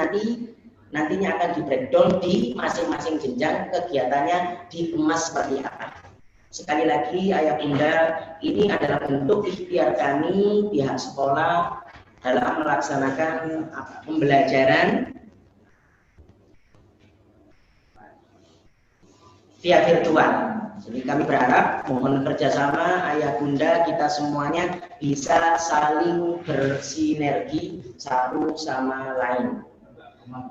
nantinya akan di breakdown di masing-masing jenjang, kegiatannya dikemas seperti apa. Sekali lagi ayah bunda, ini adalah bentuk ikhtiar kami pihak sekolah dalam melaksanakan pembelajaran via virtual. Jadi kami berharap mohon kerjasama ayah bunda kita semuanya bisa saling bersinergi satu sama lain.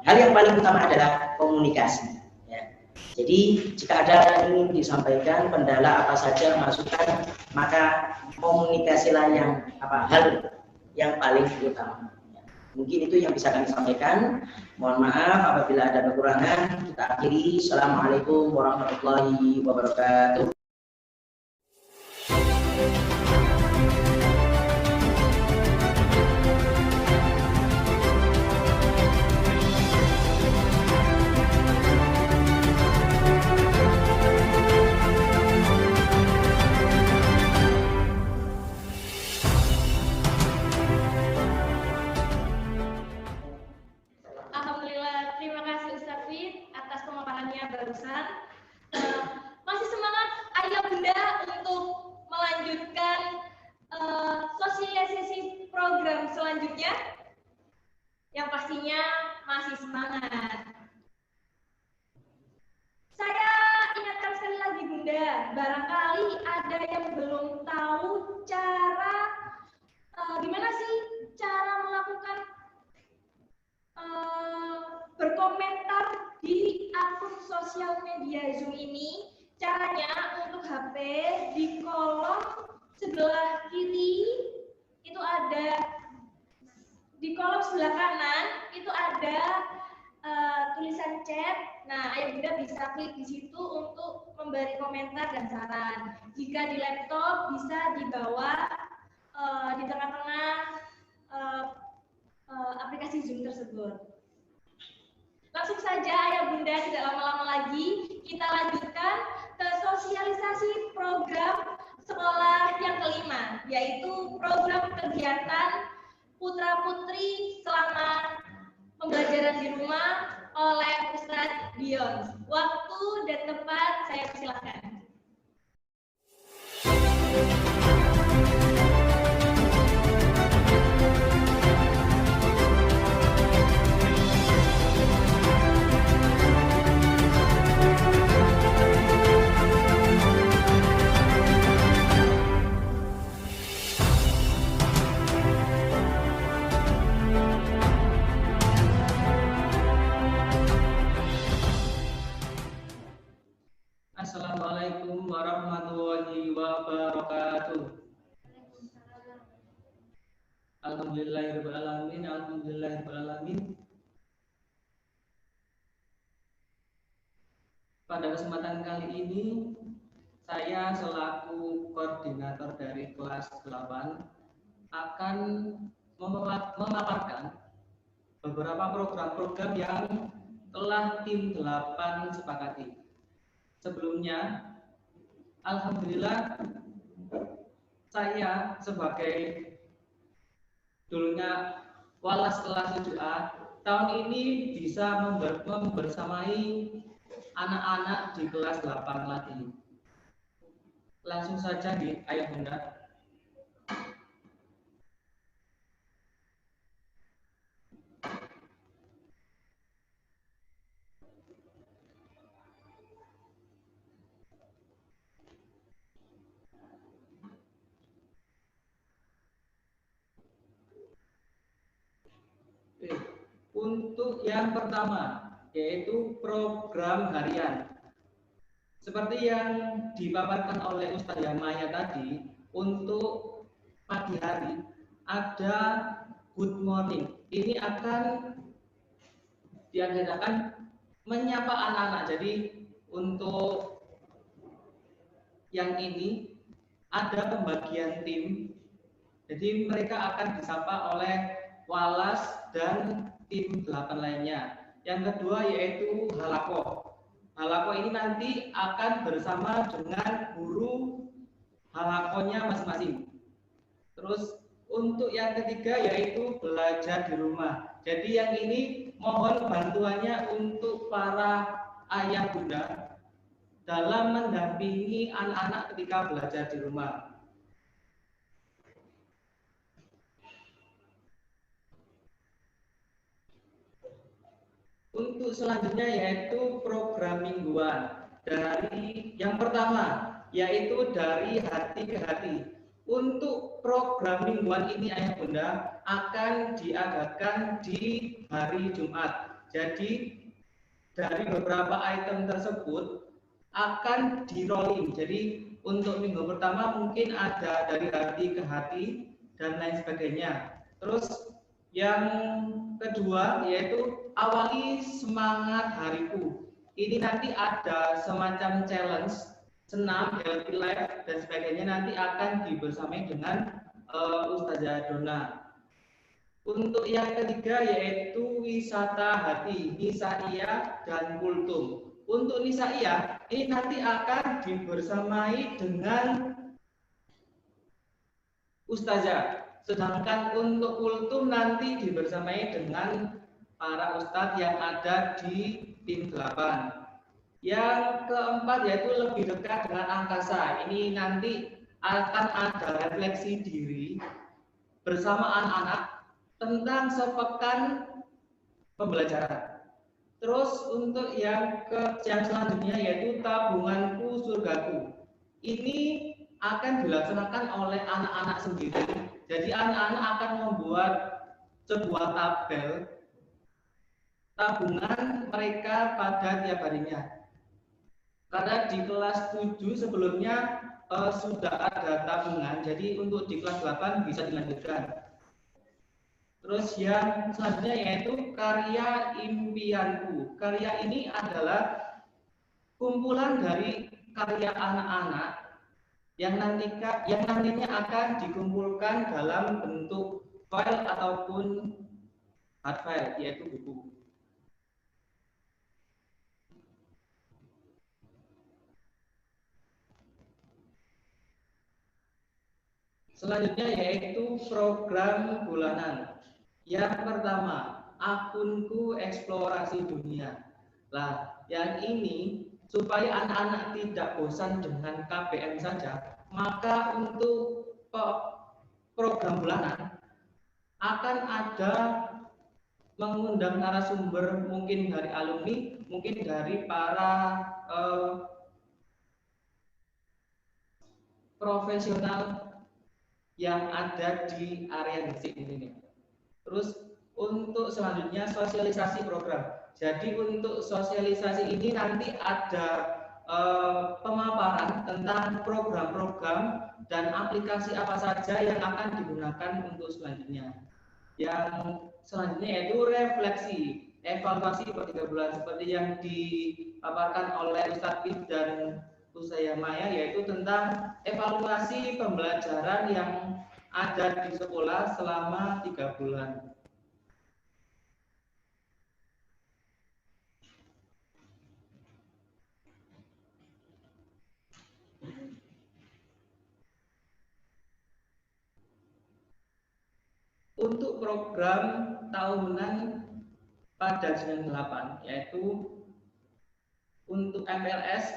Hal yang paling utama adalah komunikasi. Ya. Jadi jika ada yang ingin disampaikan, kendala apa saja, masukan, maka komunikasilah yang hal yang paling utama. Mungkin itu yang bisa kami sampaikan. Mohon maaf apabila ada kekurangan. Kita akhiri. Assalamualaikum warahmatullahi wabarakatuh. Barusan masih semangat ayah bunda untuk melanjutkan sosialisasi program selanjutnya? Yang pastinya masih semangat. Saya ingatkan sekali lagi bunda, barangkali ada yang belum tahu cara gimana sih cara melakukan berkomentar di akun sosial media Zoom ini. Caranya untuk HP di kolom sebelah kiri itu ada, di kolom sebelah kanan itu ada tulisan chat. Nah, ayah bunda bisa klik di situ untuk memberi komentar dan saran. Jika di laptop bisa di bawah di tengah-tengah aplikasi Zoom tersebut. Langsung saja ayah bunda, tidak lama-lama lagi kita lanjutkan ke sosialisasi program sekolah yang kelima, yaitu program kegiatan putra putri selama pembelajaran di rumah oleh Ustadz Dion. Waktu dan tempat saya persilahkan. Assalamualaikum warahmatullahi wabarakatuh. Alhamdulillahirrahmanirrahim. Alhamdulillahirrahmanirrahim. Pada kesempatan kali ini, saya selaku koordinator dari kelas 8 akan memaparkan beberapa program-program yang telah tim 8 sepakati. Sebelumnya, alhamdulillah saya sebagai dulunya Walas kelas 7A tahun ini bisa membersamai anak-anak di kelas 8 lagi. Langsung saja di ayah bunda. Untuk yang pertama, yaitu program harian. Seperti yang dipaparkan oleh Ustazah Maya tadi, untuk pagi hari ada good morning. Ini akan diadakan menyapa anak-anak. Jadi untuk yang ini ada pembagian tim. Jadi mereka akan disapa oleh Walas dan tim 8 lainnya. Yang kedua yaitu halako. Halako ini nanti akan bersama dengan guru halakonya masing-masing. Terus untuk yang ketiga yaitu belajar di rumah. Jadi yang ini mohon bantuannya untuk para ayah bunda dalam mendampingi anak-anak ketika belajar di rumah. Untuk selanjutnya yaitu program mingguan. Dari yang pertama yaitu dari hati ke hati. Untuk program mingguan ini ayah bunda akan diadakan di hari Jumat. Jadi dari beberapa item tersebut akan di rolling. Jadi untuk minggu pertama mungkin ada dari hati ke hati dan lain sebagainya. Terus yang kedua yaitu awali semangat hariku. Ini nanti ada semacam challenge, senam, healthy life dan sebagainya nanti akan dibersamai dengan Ustazah Dona. Untuk yang ketiga yaitu wisata hati, Nisaiyah dan Kultum. Untuk Nisaiyah ini nanti akan dibersamai dengan Ustazah. Sedangkan untuk kultum nanti dibersamai dengan para ustadz yang ada di tim 8. Yang keempat yaitu lebih dekat dengan angkasa. Ini nanti akan ada refleksi diri bersama anak-anak tentang sepekan pembelajaran. Terus untuk yang selanjutnya yaitu tabunganku surgaku. Ini akan dilaksanakan oleh anak-anak sendiri. Jadi anak-anak akan membuat sebuah tabel tabungan mereka pada tiap harinya. Karena di kelas 7 sebelumnya sudah ada tabungan, jadi untuk di kelas 8 bisa dilanjutkan. Terus yang selanjutnya yaitu karya impianku. Karya ini adalah kumpulan dari karya anak-anak yang nantinya akan dikumpulkan dalam bentuk file ataupun hard file, yaitu buku. Selanjutnya yaitu program bulanan. Yang pertama, akunku eksplorasi dunia. Lah, yang ini supaya anak-anak tidak bosan dengan KBM saja, maka untuk program bulanan akan ada mengundang narasumber mungkin dari alumni, mungkin dari para profesional yang ada di area distrik ini. Terus untuk selanjutnya sosialisasi program. Jadi untuk sosialisasi ini nanti ada pemaparan tentang program-program dan aplikasi apa saja yang akan digunakan untuk selanjutnya. Yang selanjutnya yaitu refleksi, evaluasi per 3 bulan seperti yang dipaparkan oleh Ustadz Pif dan Ustazah Maya, yaitu tentang evaluasi pembelajaran yang ada di sekolah selama 3 bulan. Untuk program tahunan pada jenjang 8, yaitu untuk MLS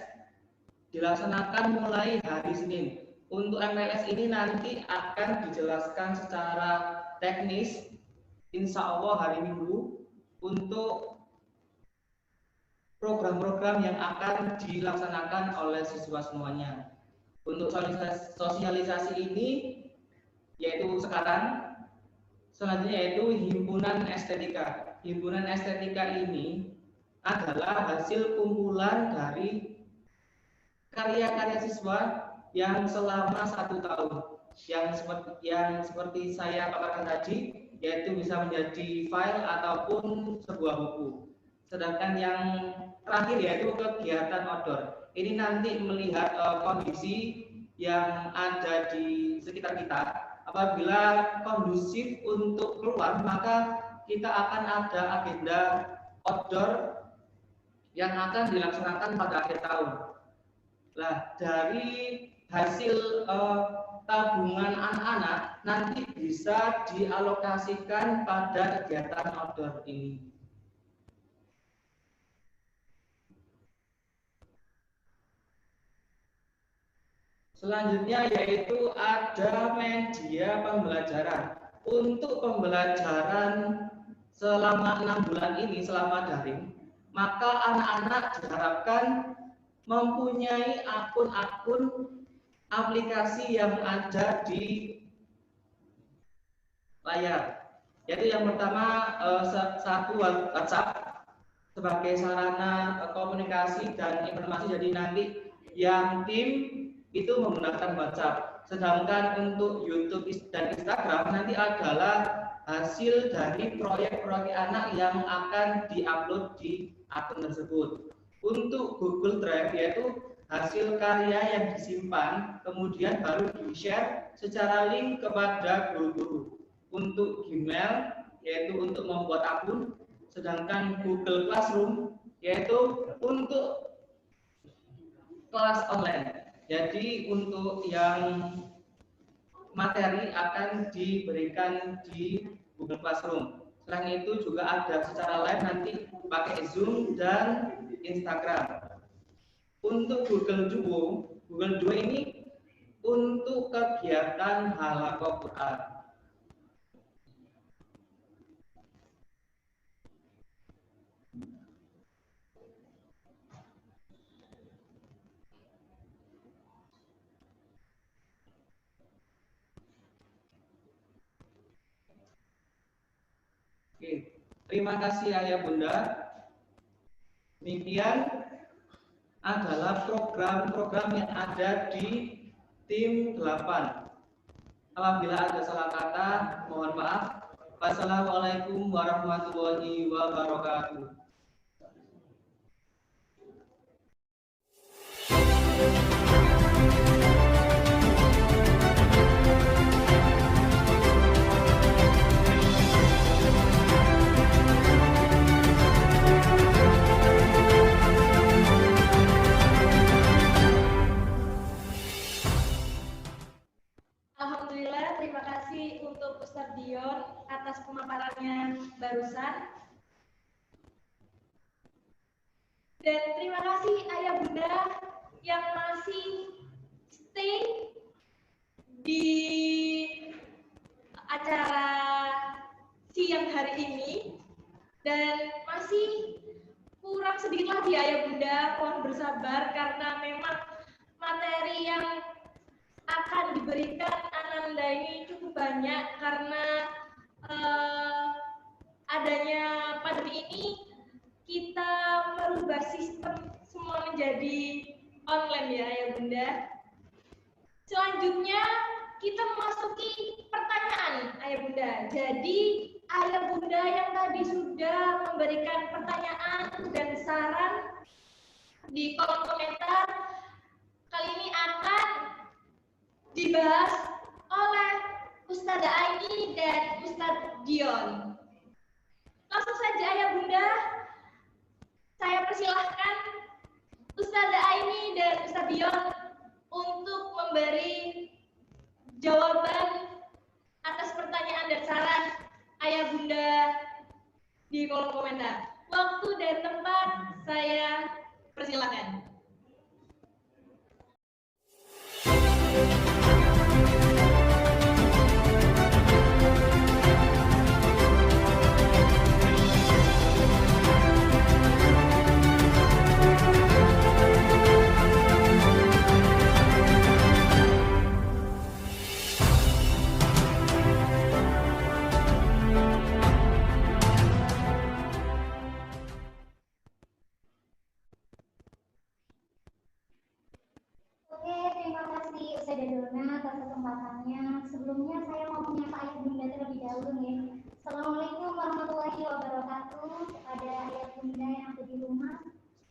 dilaksanakan mulai hari Senin. Untuk MLS ini nanti akan dijelaskan secara teknis, insya Allah hari Minggu, untuk program-program yang akan dilaksanakan oleh siswa semuanya. Untuk sosialisasi ini, yaitu selanjutnya yaitu himpunan estetika. Himpunan estetika ini adalah hasil kumpulan dari karya-karya siswa yang selama 1 tahun, yang seperti saya paparkan tadi, yaitu bisa menjadi file ataupun sebuah buku. Sedangkan yang terakhir yaitu kegiatan outdoor. Ini nanti melihat kondisi yang ada di sekitar kita. Apabila kondusif untuk keluar, maka kita akan ada agenda outdoor yang akan dilaksanakan pada akhir tahun. Nah, dari hasil tabungan anak-anak nanti bisa dialokasikan pada kegiatan outdoor ini. Selanjutnya yaitu ada media pembelajaran. Untuk pembelajaran selama 6 bulan ini, selama daring, maka anak-anak diharapkan mempunyai akun-akun aplikasi yang ada di layar. Yaitu yang pertama satu WhatsApp sebagai sarana komunikasi dan informasi. Jadi nanti yang tim itu menggunakan WhatsApp. Sedangkan untuk YouTube dan Instagram nanti adalah hasil dari proyek-proyek anak yang akan diupload di akun tersebut. Untuk Google Drive yaitu hasil karya yang disimpan kemudian baru di-share secara link kepada guru-guru. Untuk Gmail yaitu untuk membuat akun, sedangkan Google Classroom yaitu untuk kelas online. Jadi untuk yang materi akan diberikan di Google Classroom. Selain itu juga ada secara live nanti pakai Zoom dan Instagram. Untuk Google Duo ini untuk kegiatan halaqah Quran. Oke, terima kasih Ayah Bunda. Demikian adalah program-program yang ada di tim 8. Apabila ada salah kata, mohon maaf. Wassalamualaikum warahmatullahi wabarakatuh. Alhamdulillah, terima kasih untuk Ustadz Dion atas pemaparannya barusan. Dan terima kasih Ayah Bunda yang masih stay di acara siang hari ini. Dan masih kurang sedikit lagi Ayah Bunda, mohon bersabar karena memang materi yang akan diberikan Ananda ini cukup banyak karena adanya pandemi ini kita merubah sistem semua menjadi online ya Ayah Bunda. Selanjutnya kita memasuki pertanyaan Ayah Bunda. Jadi Ayah Bunda yang tadi sudah memberikan pertanyaan dan saran di kolom komentar, kali ini akan dibahas oleh Ustazah Aini dan Ustadz Dion. Langsung saja Ayah Bunda, saya persilahkan Ustazah Aini dan Ustadz Dion untuk memberi jawaban atas pertanyaan dan saran Ayah Bunda di kolom komentar. Waktu dan tempat saya persilahkan. Terima kasih Ustazah Dona atas kesempatannya. Sebelumnya saya mau menyapa Ayah Bunda terlebih dahulu nih. Assalamualaikum warahmatullahi wabarakatuh kepada Ayah Bunda yang ada di rumah.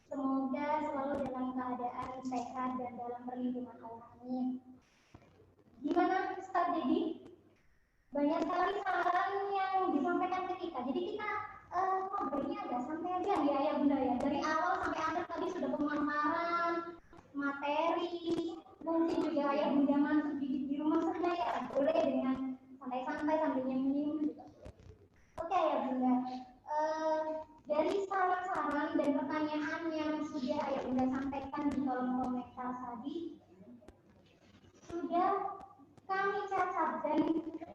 Semoga selalu dalam keadaan sehat dan dalam perlindungan Allah. Amin. Gimana Ustaz Dedi? Banyak sekali saran yang disampaikan ke kita. Jadi kita ngobrolnya agak santai aja ya Ayah Bunda ya. Dari awal sampai akhir tadi sudah pemaparan materi, mungkin juga Ayah Bunda masuk di rumah saja ya, boleh dengan santai-santai sambil nyem-nyem juga. Oke Ayah Bunda, dari saran-saran dan pertanyaan yang sudah Ayah Bunda sampaikan di kolom komentar tadi, sudah kami catat dan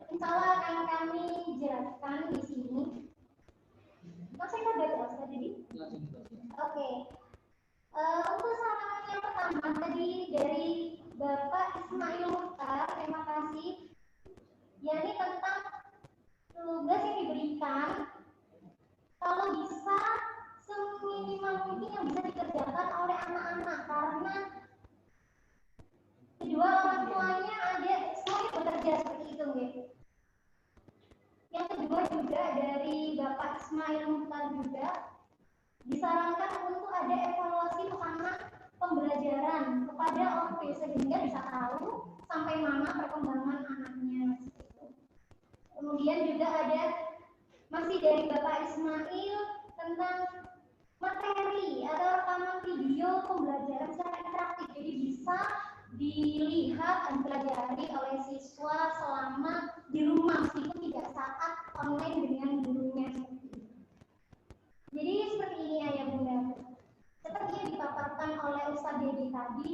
insya Allah akan kami jelaskan di sini. Masih kita baca Ustaz jadi? Oke. Untuk saran yang pertama tadi dari Bapak Ismail Mukhtar, terima kasih. Yakni tentang tugas yang diberikan, kalau bisa seminimal mungkin yang bisa dikerjakan oleh anak-anak karena kedua orang tuanya ada semuanya bekerja seperti itu, gitu. Yang kedua juga dari Bapak Ismail Mukhtar juga disarankan untuk ada evaluasi bersama pembelajaran kepada orang tua sehingga bisa tahu sampai mana perkembangan anaknya. Kemudian juga ada masih dari Bapak Ismail tentang materi atau rekaman video pembelajaran secara interaktif, jadi bisa dilihat dan dipelajari oleh siswa selama di rumah meskipun tidak saat online dengan gurunya. Jadi seperti ini Ayah Bunda, seperti yang dipaparkan oleh Ustaz Dedi tadi,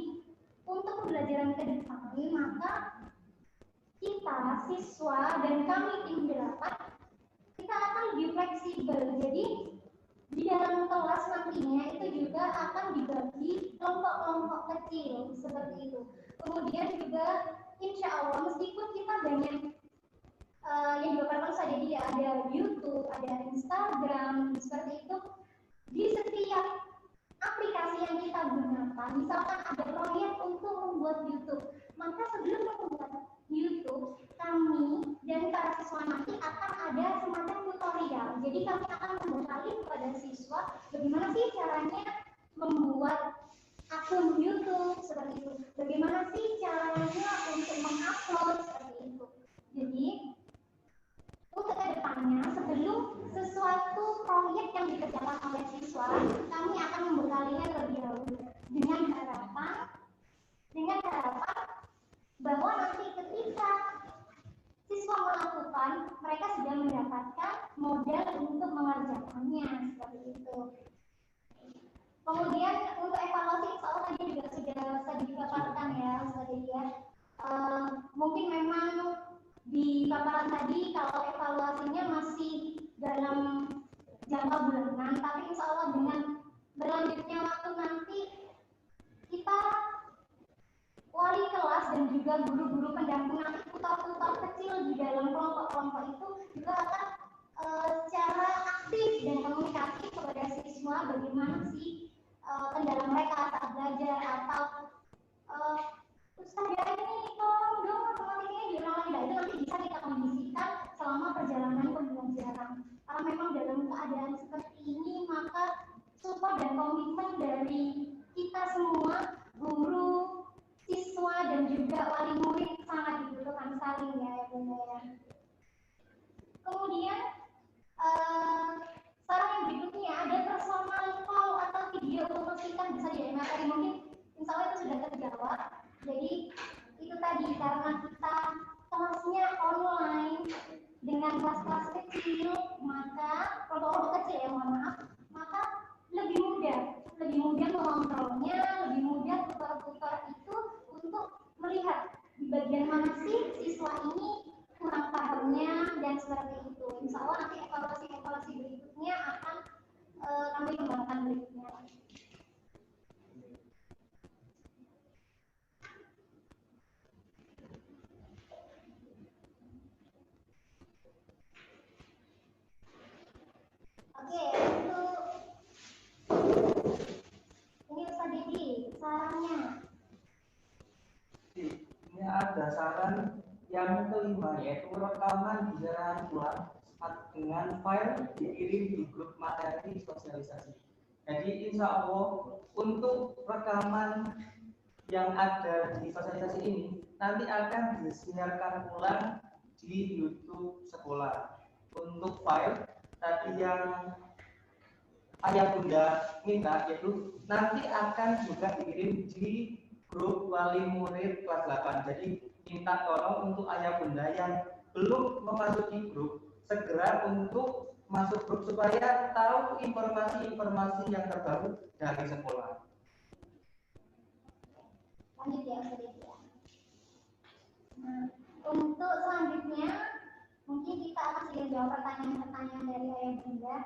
untuk pembelajaran ke depan maka kita siswa dan kami tim 8 kita akan lebih fleksibel. Jadi di dalam kelas nantinya itu juga akan dibagi kelompok-kelompok kecil seperti itu. Kemudian juga insya Allah meskipun kita banyak yang dipaparkan saja dia ada YouTube, ada Instagram, seperti itu. Di setiap aplikasi yang kita gunakan, misalkan ada proyek untuk membuat YouTube, maka sebelum membuat YouTube, kami dan para siswa nanti akan ada semacam tutorial. Jadi kami akan membekali kepada siswa bagaimana sih caranya membuat akun YouTube seperti itu, bagaimana sih caranya untuk mengupload seperti itu. Jadi untuk kedepannya sebelum sesuatu proyek yang dikerjakan oleh siswa, kami akan membekalinya terlebih dahulu dengan harapan bahwa nanti ketika siswa melakukan, mereka sudah mendapatkan modal untuk mengerjakannya seperti itu. Kemudian untuk evaluasi insya Allah tadi juga sudah dipaparkan ya Ustaz ya. Mungkin memang di paparan tadi kalau evaluasinya masih dalam jangka bulanan, tapi insya Allah dengan berlanjutnya waktu nanti kita wali kelas dan juga guru-guru pendamping nanti tutor-tutor kecil di dalam kelompok-kelompok itu juga akan secara aktif dan komunikasi kepada siswa bagaimana sih kendala mereka saat belajar atau Ustaz ini tolong dong matematikanya diulang lagi. Itu nanti bisa kita kondisikan selama perjalanan pembelajaran. Karena memang dalam keadaan seperti ini maka support dan komitmen dari kita semua, guru, siswa dan juga wali murid sangat dibutuhkan sekali ya Bunda ya. kita bisa jadi materi mungkin insya Allah itu sudah terjawab. Jadi itu tadi karena kita kelasnya online dengan kelas-kelas kecil, maka kelompok kecil ya mohon maaf, maka lebih mudah mengontrolnya, lebih mudah tutor-tutor itu untuk melihat di bagian mana sih siswa ini kurang pahamnya dan seperti itu. Insya Allah nanti evaluasi berikutnya akan kami kembangkan berikutnya. Oke, untuk ini Ustaz Didi, sarannya. Ini ada saran yang kelima, yaitu rekaman bicara ulang dengan file dikirim di grup materi sosialisasi. Jadi insya Allah untuk rekaman yang ada di sosialisasi ini nanti akan disiarkan ulang di YouTube sekolah. Untuk file tadi yang ayah bunda minta yaitu nanti akan juga dikirim di grup wali murid kelas 8. Jadi minta tolong untuk ayah bunda yang belum memasuki grup segera untuk masuk grup supaya tahu informasi-informasi yang terbaru dari sekolah. Lanjut ya Ustaz. Nah, untuk selanjutnya mungkin kita akan sedikit jawab pertanyaan-pertanyaan dari ayah bunda.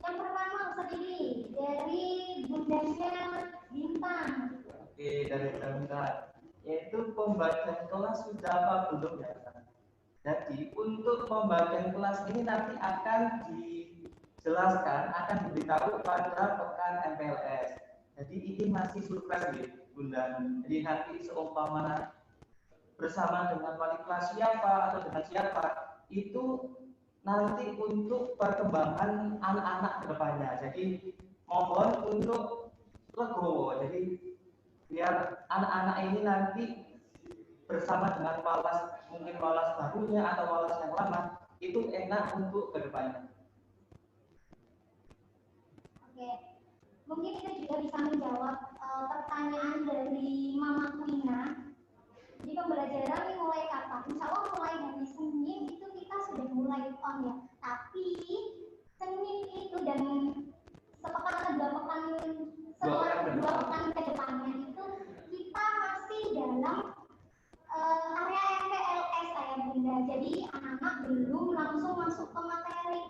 Yang pertama Ustaz Didi dari bundanya Bintang. Oke, dari Bunda, yaitu pembagian kelas sudah apa belum ya? Jadi untuk pembagian kelas ini nanti akan dijelaskan, akan diberitahu pada pekan MPLS. Jadi ini masih surprise nih Bunda. Jadi nanti seumpama bersama dengan wali kelas siapa atau dengan siapa itu nanti untuk perkembangan anak-anak ke depannya. Jadi mohon untuk legowo. Jadi biar anak-anak ini nanti bersama dengan walas, mungkin walas barunya atau walas yang lama itu enak untuk ke depannya. Oke, mungkin kita juga bisa menjawab pertanyaan dari Mama Kuina. Jadi pembelajaran ini mulai kapan? Insya Allah mulai dari Senin itu kita sudah mulai on ya. Tapi Senin itu dan sepekan atau 2 pekan setelah 2 pekan ke depannya itu kita masih dalam area MPLS saya bunda. Jadi anak-anak belum langsung masuk ke materi.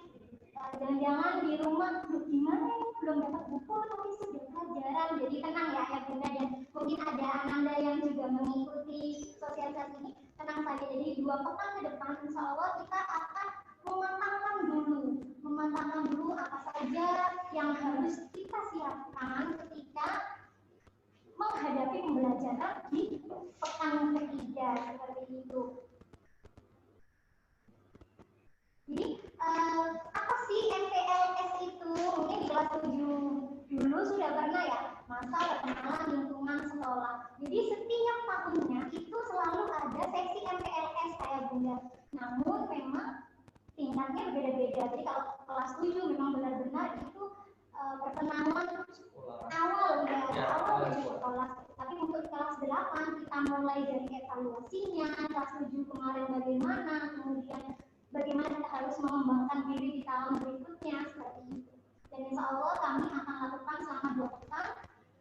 Jangan-jangan di rumah gimana ini belum dapat buku tapi sudah pelajaran. Jadi tenang ya ayah bunda dan mungkin ada anda yang juga mengikuti sosialisasi ini. Tenang saja. Jadi 2 pekan ke depan insya Allah kita akan memantapkan dulu apa saja yang harus kita siapkan ketika menghadapi pembelajaran di pekan ketiga seperti itu. Jadi apa sih MPLS itu? Mungkin di kelas 7 dulu sudah pernah ya masa perkenalan lingkungan sekolah. Jadi setiap tahunnya itu selalu ada seksi MPLS saya bunda. Namun memang tingkatnya berbeda-beda. Jadi kalau kelas 7 memang benar-benar itu perkenalan awal dari sekolah. Tapi untuk kelas 8 kita mulai dari evaluasinya, kelas 7 kemarin bagaimana, kemudian bagaimana kita harus mengembangkan diri di tahun berikutnya seperti itu. Dan insya Allah kami akan lakukan selama 2 pekan,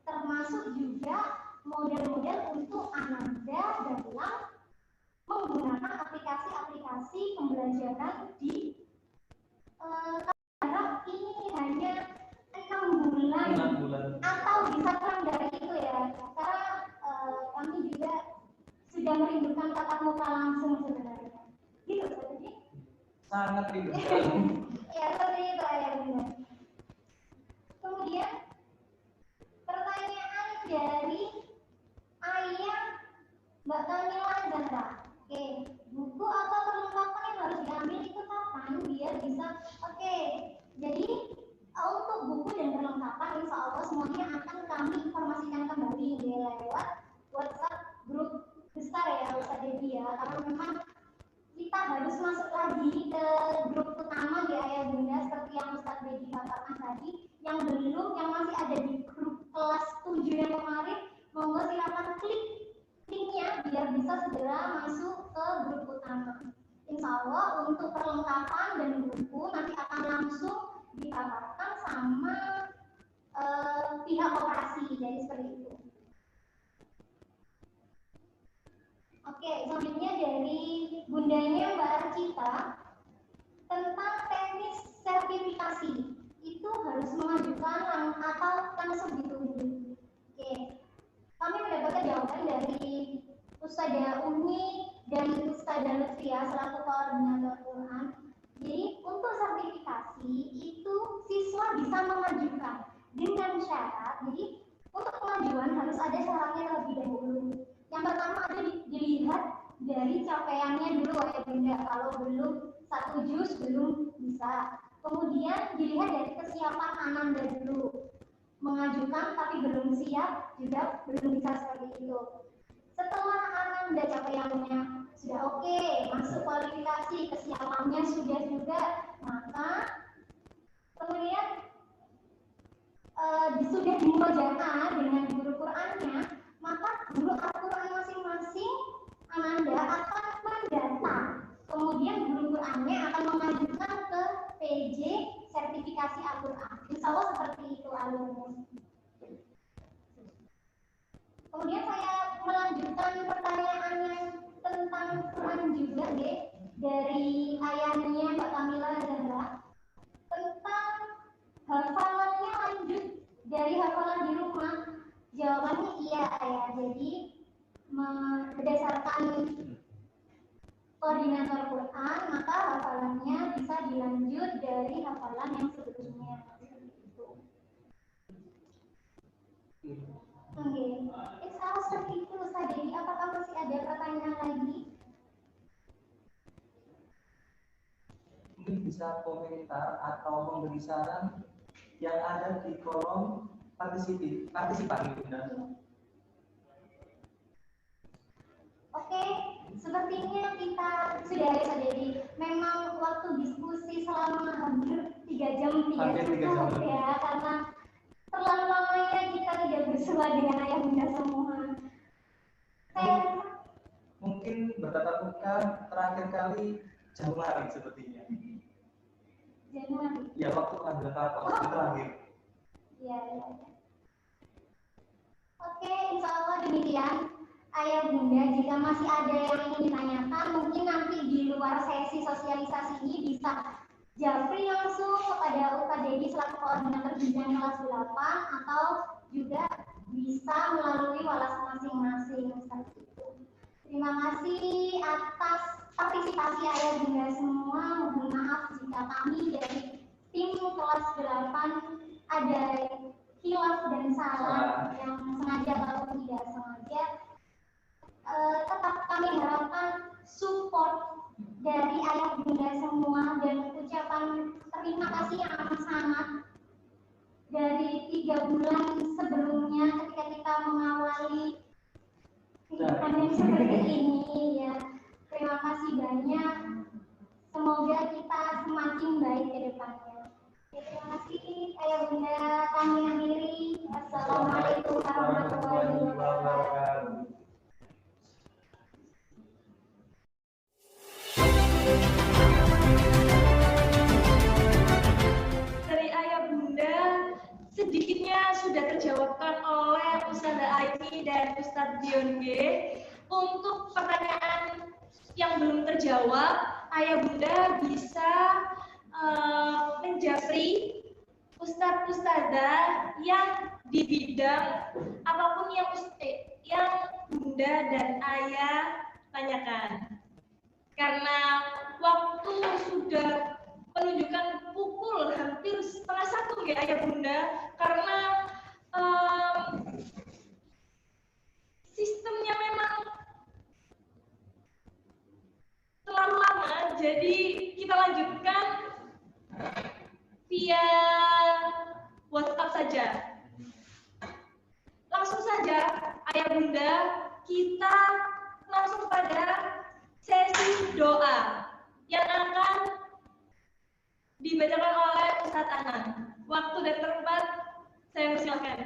termasuk juga model-model untuk Ananda dalam menggunakan aplikasi-aplikasi pembelajaran di harap ini hanya 6 bulan atau bisa kurang dari itu ya, karena kami juga sudah merindukan tatap muka langsung sebenarnya. Gitu seperti sangat rindu. Ya seperti itu ayah bunda. Kemudian pertanyaan dari ayah Mbak Kamila Zahra. Oke, buku atau perlengkapan yang harus diambil itu kapan biar bisa? Oke, jadi untuk buku dan perlengkapan insya Allah semuanya akan kami informasikan kembali lewat WhatsApp grup besar ya Ustaz Dedi ya, karena memang kita harus masuk lagi ke grup utama di ayah bunda seperti yang Ustaz Dedi katakan tadi, yang masih ada di grup kelas 7 yang kemarin, monggo silakan klik linknya biar bisa segera masuk ke grup utama. Insya Allah untuk perlengkapan dan buku nanti akan langsung ditawarkan sama pihak operasi, jadi seperti itu. Oke, selanjutnya dari bundanya Mbak Arcita tentang teknis sertifikasi itu harus mengajukan atau langsung ditunggu. Oke, kami mendapatkan jawaban dari Ustadzah Umi dan Ustadzah Lutfia selaku koordinator Quran. Jadi untuk sertifikasi itu siswa bisa mengajukan dengan syarat. Jadi untuk pengajuan harus ada syaratnya terlebih dahulu. Yang pertama ada dilihat dari capaiannya dulu ya Bunda. Kalau belum 1 juz belum bisa. Kemudian dilihat dari kesiapan Ananda dulu. Mengajukan tapi belum siap juga belum bisa seperti itu. Setelah Ananda capaiannya sudah oke, masuk kualifikasi, kesiapannya sudah juga, maka kemudian sudah dimujazaah dengan guru Qurannya, maka guru Al-Quran masing-masing Ananda akan mendata. Kemudian guru Qurannya akan mengajukan ke PJ sertifikasi Al-Quran. Insya Allah seperti itu alurnya. Kemudian saya melanjutkan pertanyaannya tentang Quran juga deh dari ayahnya Mbak Kamila Zahra tentang hafalannya lanjut dari hafalan di rumah. Jawabannya iya ayah. Jadi berdasarkan koordinator Quran maka hafalannya bisa dilanjut dari hafalan yang sebelumnya. Oke, insya seperti itu Ustaz. Jadi apakah masih ada pertanyaan lagi? Mungkin bisa komentar atau memberi saran yang ada di kolom partisipan. Oke, sepertinya kita sudah ya jadi memang waktu diskusi selama hampir 3 jam ya karena terlalu lamanya kita tidak bersua dengan ayah bunda semua. Mungkin bertatap muka terakhir kali Januari sepertinya. Januari. Ya waktu pengambilan rapat terakhir. Iya. Oke, insya Allah demikian. Ayah bunda, jika masih ada yang ingin ditanyakan, mungkin nanti di luar sesi sosialisasi ini bisa japri langsung kepada Ustaz Dedi selaku koordinator jenjang kelas 8 atau juga bisa melalui walas masing-masing seperti itu. Terima kasih atas partisipasi ayah bunda semua. Mohon maaf jika kami dari tim kelas 8 ada khilaf dan salah yang sengaja atau tidak sengaja. Tetap kami harapkan support dari ayah bunda semua dan ucapan terima kasih yang amat sangat dari 3 bulan sebelumnya ketika kita mengawali kehidupan yang seperti ini ya. Terima kasih banyak. Semoga kita semakin baik ke depannya. Terima kasih ayah bunda, kami akhiri. Assalamualaikum warahmatullahi wabarakatuh. Dari ayah bunda sedikitnya sudah terjawabkan oleh Ustazah Aini dan Ustadz Dion G. Untuk pertanyaan yang belum terjawab, ayah bunda bisa menjapri ustadz-ustadzah yang di bidang apapun yang bunda dan ayah tanyakan. Karena waktu sudah menunjukkan pukul hampir 12:30 ya ayah bunda, karena sistemnya memang terlalu lama, jadi kita lanjutkan via WhatsApp saja. Langsung saja ayah bunda, kita langsung pada sesi doa yang akan dibacakan oleh Ustadz Anan. Waktu dan tempat saya persilakan.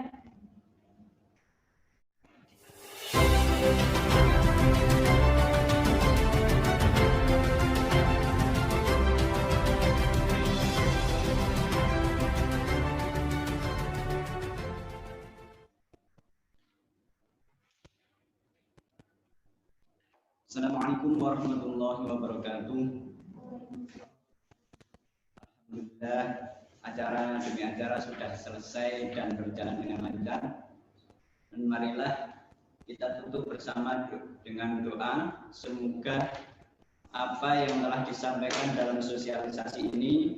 Assalamualaikum warahmatullahi wabarakatuh. Alhamdulillah, acara demi acara sudah selesai dan berjalan dengan lancar. Dan marilah kita tutup bersama dengan doa. Semoga apa yang telah disampaikan dalam sosialisasi ini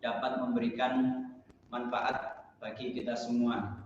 dapat memberikan manfaat bagi kita semua.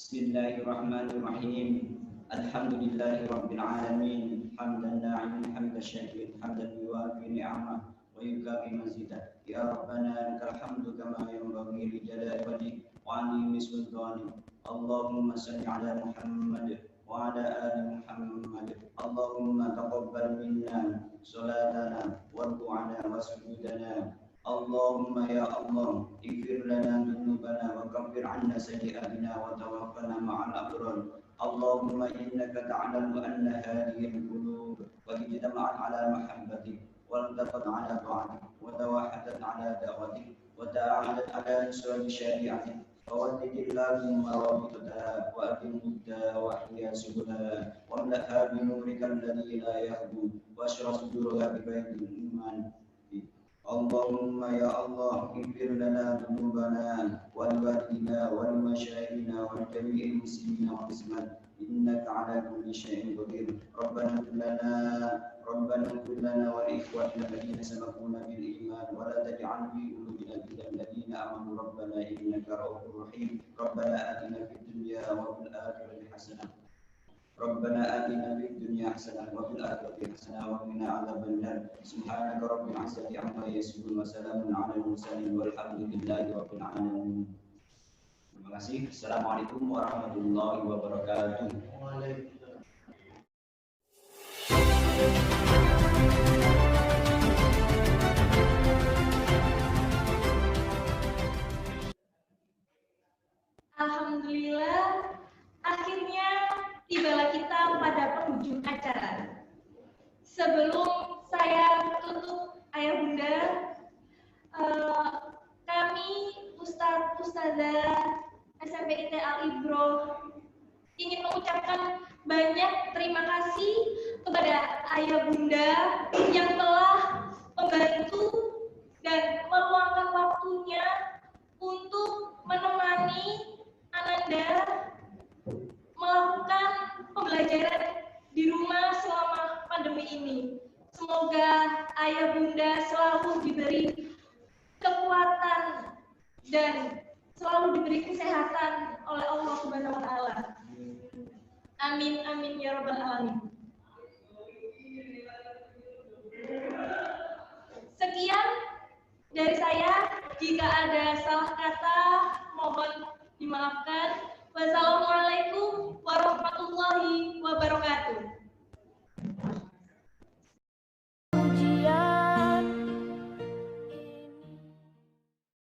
Bismillahirrahmanirrahim. Alhamdulillahirabbil alamin. Hamdan na'iman hamdan syakirin hamdan yuwafi ni'amah wa yukafi mazidah. Ya Rabbana lakal hamdu kama yanbaghi li jalali wajhik wa 'azimi sultanik. Allahumma shalli 'ala Muhammad wa 'ala ali Muhammad. Allahumma taqabbal minna salatana wa du'ana wa sujudana. Allahumma ya Allah, ighfir lana dhunubana wa kaffir 'anna sayyi'atina wa tawaffana ma'al abrar. Allahumma innaka ta'lamu anna hadhihi al-qulub wa ijtama'at 'ala mahabbatik wa iltaqat 'ala ta'atik wa tawahadat 'ala da'watik wa ta'ahadat 'ala nusrati syari'atik. فوجد اللهم رابطتها وأقم مدها وأحيا سبلها واملأها بنورك الذي لا يهدو واشرح صدورها ببيت الإيمان. اللهم يا الله اغفر لنا ذنوبنا ولوالدينا ولمشايخنا ولجميع المسلمين والمسلمات انك على كل شيء قدير. ربنا اغفر لنا ولاخواننا الذين سبقونا بالايمان ولا تجعل في قلوبنا غلا للذين امنوا ربنا انك رؤوف رحيم. ربنا اتنا في الدنيا وفي الاخره حسنه. ربنا آتنا في الدنيا حسنة وفي الآخرة حسنة وقنا عذاب النار. سبحانك رب العزة عما يصفون وسلام على المرسلين والحمد لله رب العالمين. Terima kasih. Assalamualaikum warahmatullahi wabarakatuh. Alhamdulillah, akhirnya tibalah kita pada penghujung acara. Sebelum saya tutup ayah bunda, kami Ustazah SMP IT Al-Ibro ingin mengucapkan banyak terima kasih kepada ayah bunda yang telah membantu dan meluangkan waktunya untuk menemani Ananda melakukan pembelajaran di rumah selama pandemi ini. Semoga ayah bunda selalu diberi kekuatan dan selalu diberi kesehatan oleh Allah Subhanahu wa taala. Amin amin ya rabbal alamin. Sekian dari saya. Jika ada salah kata mohon dimaafkan. Wassalamualaikum warahmatullahi